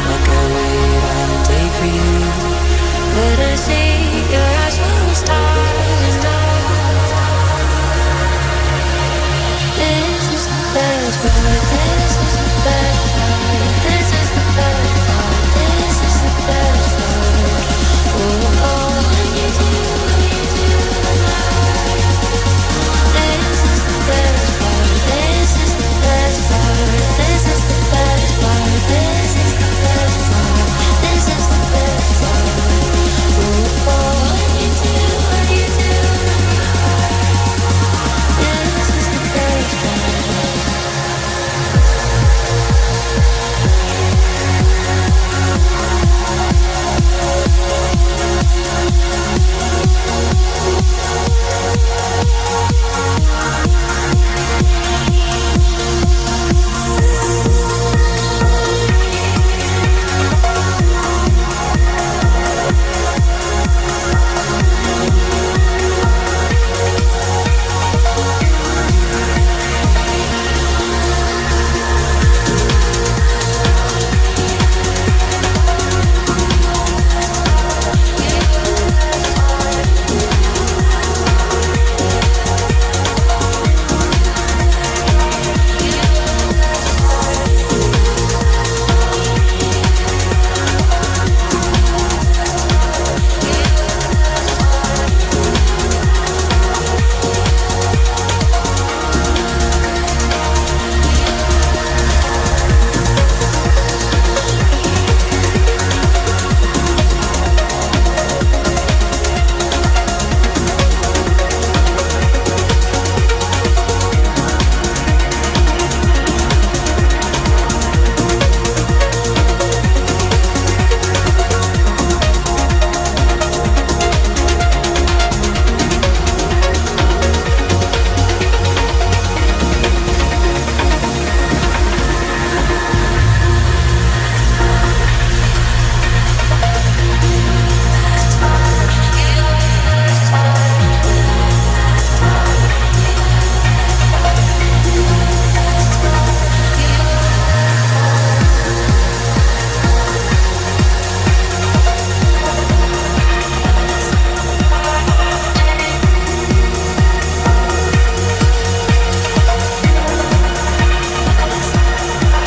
Like I wait all day for you. But I see your eyes full of stars now. This is the best part. This is the best part. This is the best part. This is the best part. Oh, oh, when you do the night. This is the best part. This is the best part. This is the best part. This is the best part. This is the best part. Oh, oh, when you do the night. This is the best part.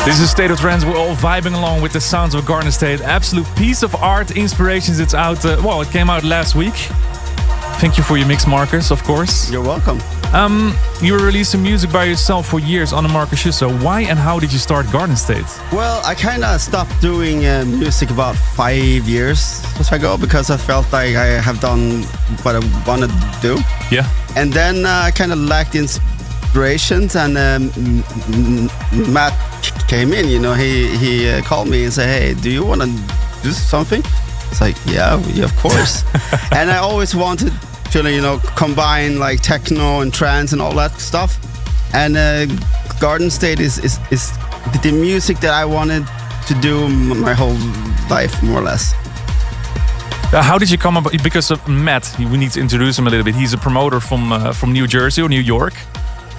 This is State of Trance. We're all vibing along with the sounds of Garden State. Absolute piece of art, inspirations. It's out, it came out last week. Thank you for your mix, Marcus, of course. You're welcome. You were releasing music by yourself for years on the Marcus Schössow. Why and how did you start Garden State? Well, I kind of stopped doing music about 5 years ago because I felt like I have done what I wanted to do. Yeah. And then I kind of lacked inspirations, and Matt came in. You know, he called me and said, "Hey, do you want to do something?" It's like, yeah, of course. And I always wanted to, you know, combine like techno and trance and all that stuff. And Garden State is the music that I wanted to do my whole life, more or less. How did you come up? Because of Matt, we need to introduce him a little bit. He's a promoter from New Jersey or New York.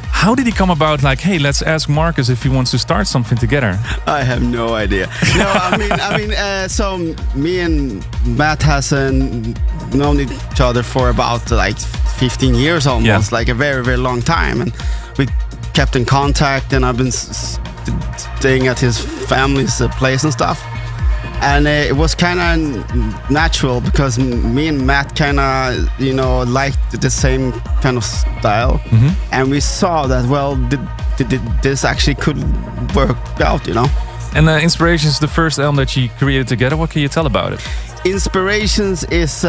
How did he come about? Like, hey, let's ask Marcus if he wants to start something together. I have no idea. No, I mean, so me and Matt has known each other for about like 15 years almost, like a very, very long time, and we kept in contact. And I've been staying at his family's place and stuff. And it was kind of natural because me and Matt kind of, you know, liked the same kind of style. Mm-hmm. And we saw that, well, this actually could work out, you know. And Inspirations, the first album that you created together, what can you tell about it? Inspirations is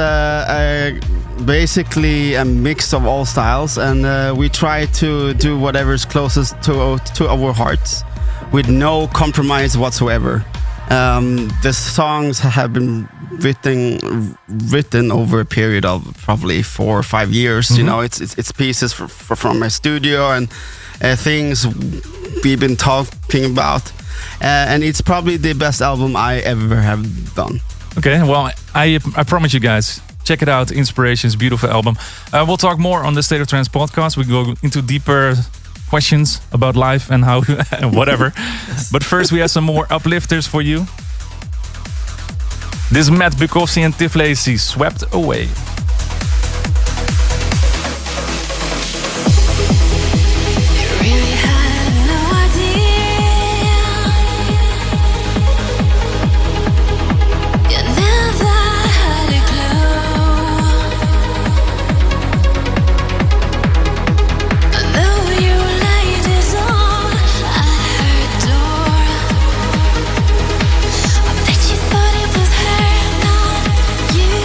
basically a mix of all styles. And we try to do whatever is closest to our hearts with no compromise whatsoever. The songs have been written over a period of probably 4 or 5 years. Mm-hmm. You know, it's pieces from my studio and things we've been talking about, and it's probably the best album I ever have done. Okay, well, I promise you guys, check it out. Inspirations, beautiful album. We'll talk more on the State of Trance podcast. We go into deeper questions about life and how whatever. But first we have some more uplifters for you. This is Matt Bukowski and Tiff Lacey, Swept Away. I bet you thought it was her, not you.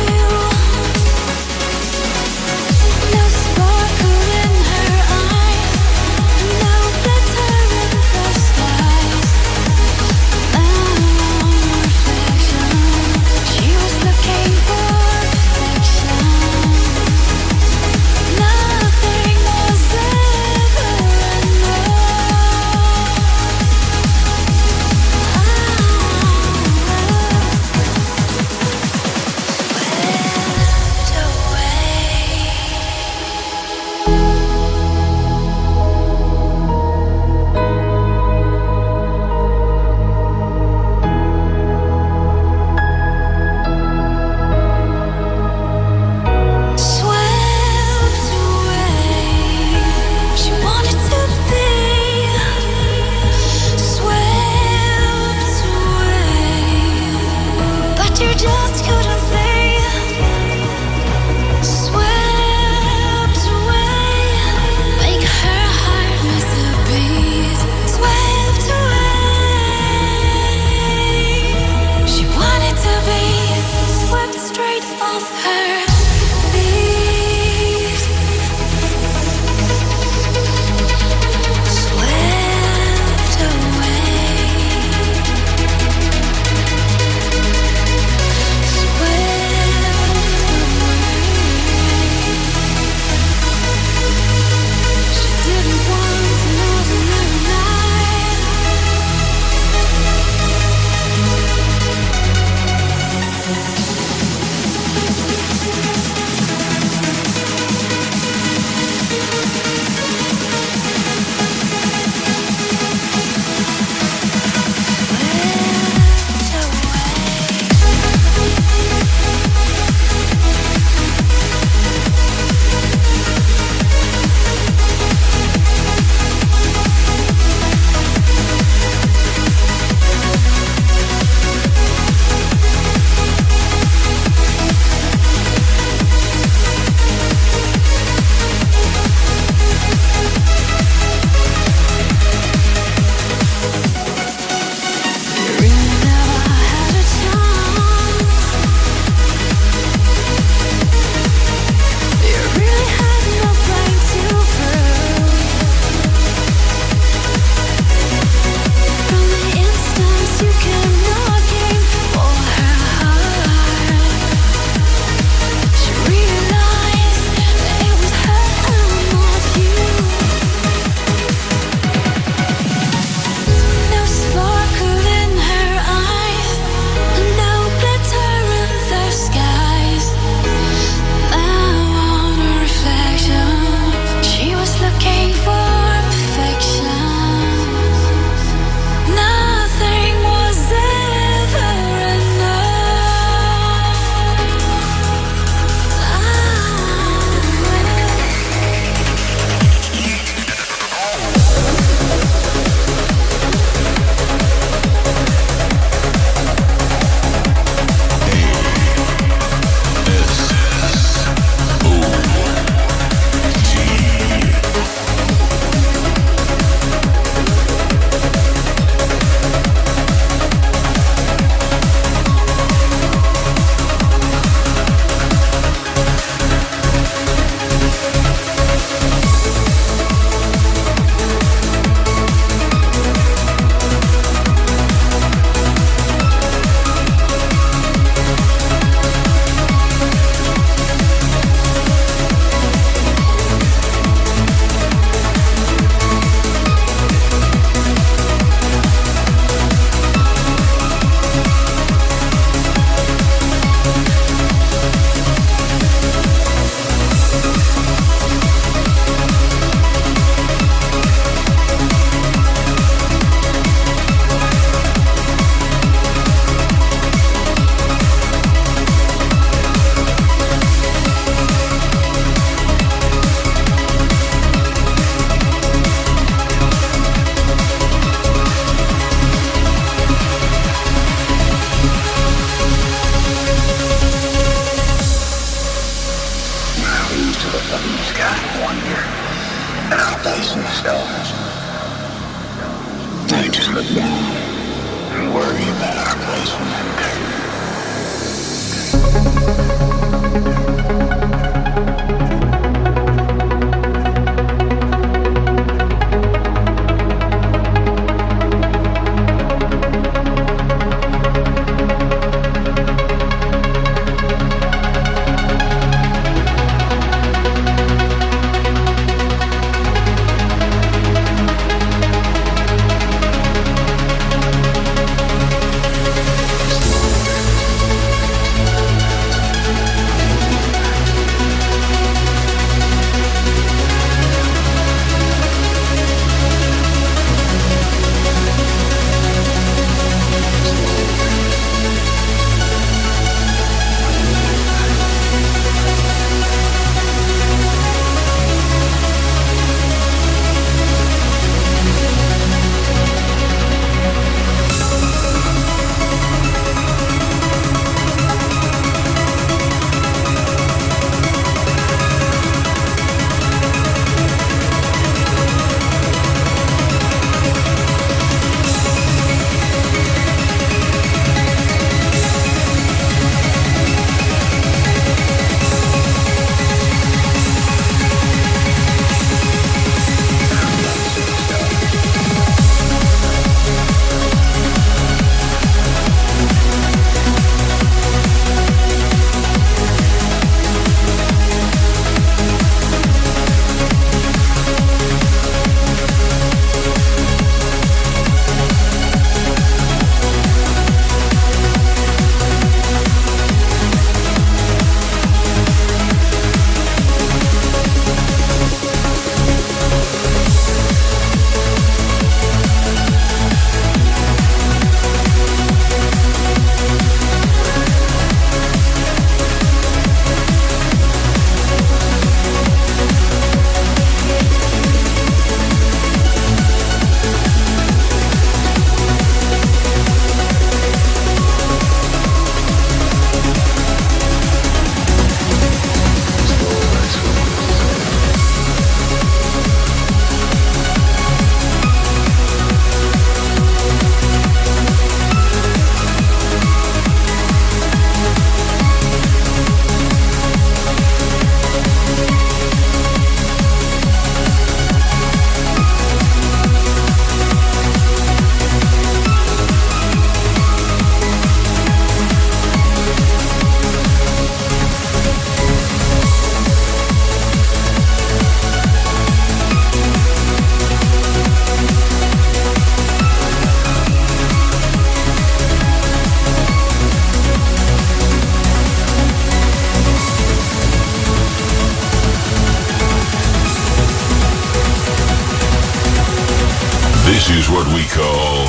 This is what we call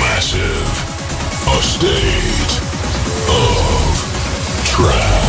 massive. A state of trance.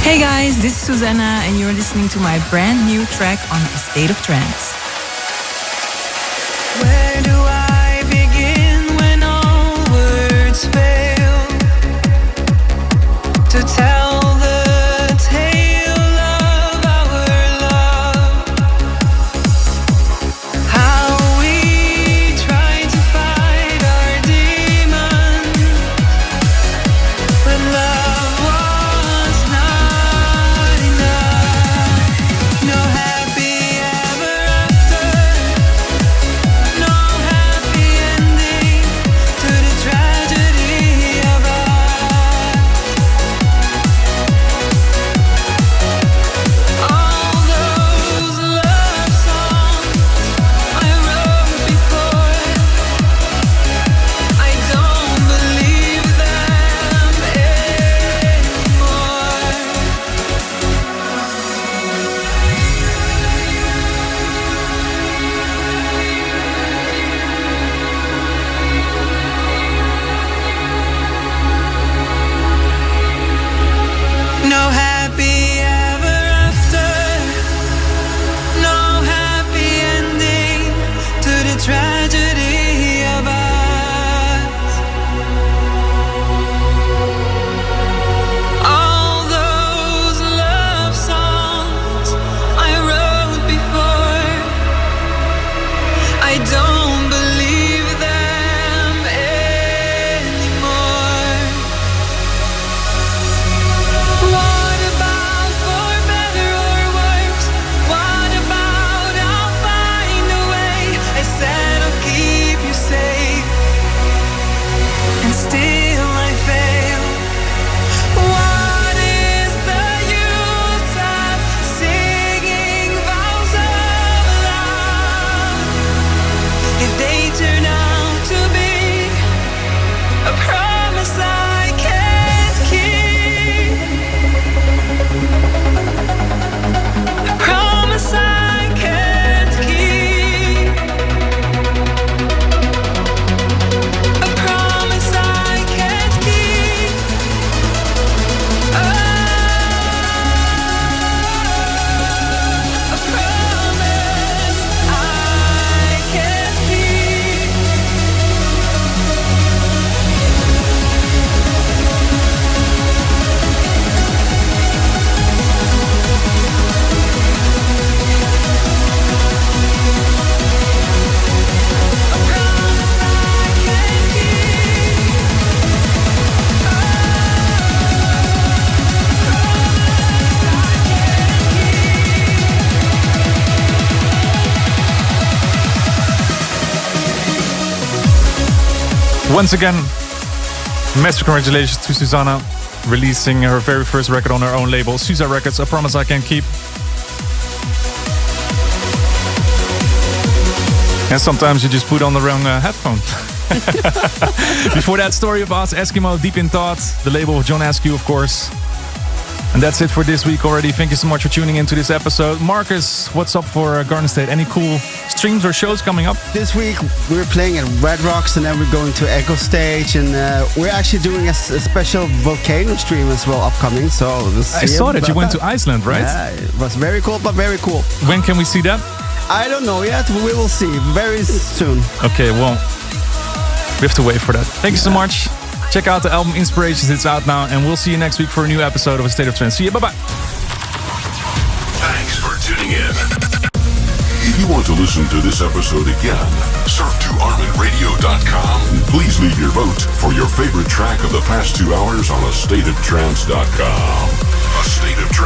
Hey guys, this is Susanna and you're listening to my brand new track on A State of Trance. Where do I begin when all words fail to tell the tale of our love? How we tried to fight our demons when love was not enough. No happy ever after, no happy ending to the tragedy of us. All those love songs I wrote before, I don't believe them anymore. No happy ever after, no happy ending to the tragedy of us. All those love songs I wrote before, I don't believe them anymore. What about for better or worse? What about I'll find a way? I said I'll keep you safe, and still I fail. What is the use of singing vows of love if they turn out to be a promise I can't keep? A promise I can't keep. A promise I can't keep. A promise I can't keep. Once again, massive congratulations to Susanna, releasing her very first record on her own label, Susa Records, A Promise I Can Keep. And sometimes you just put on the wrong headphone. Before that, Story of Us, Eskimo, Deep in Thought, the label of John Askew, of course. And that's it for this week already. Thank you so much for tuning into this episode. Marcus, what's up for Garden State? Any cool streams or shows coming up? This week we're playing at Red Rocks and then we're going to Echo Stage and we're actually doing a special Volcano stream as well upcoming. So we'll see I saw that you went about to Iceland, right? Yeah, it was very cool, but very cool. When can we see that? I don't know yet. We will see very soon. Okay, well, we have to wait for that. Thank you so much. Check out the album Inspirations. It's out now, and we'll see you next week for a new episode of A State of Trance. See you. Bye-bye. Thanks for tuning in. If you want to listen to this episode again, surf to ArminRadio.com and please leave your vote for your favorite track of the past 2 hours on AstateOfTrance.com. A State of Trance.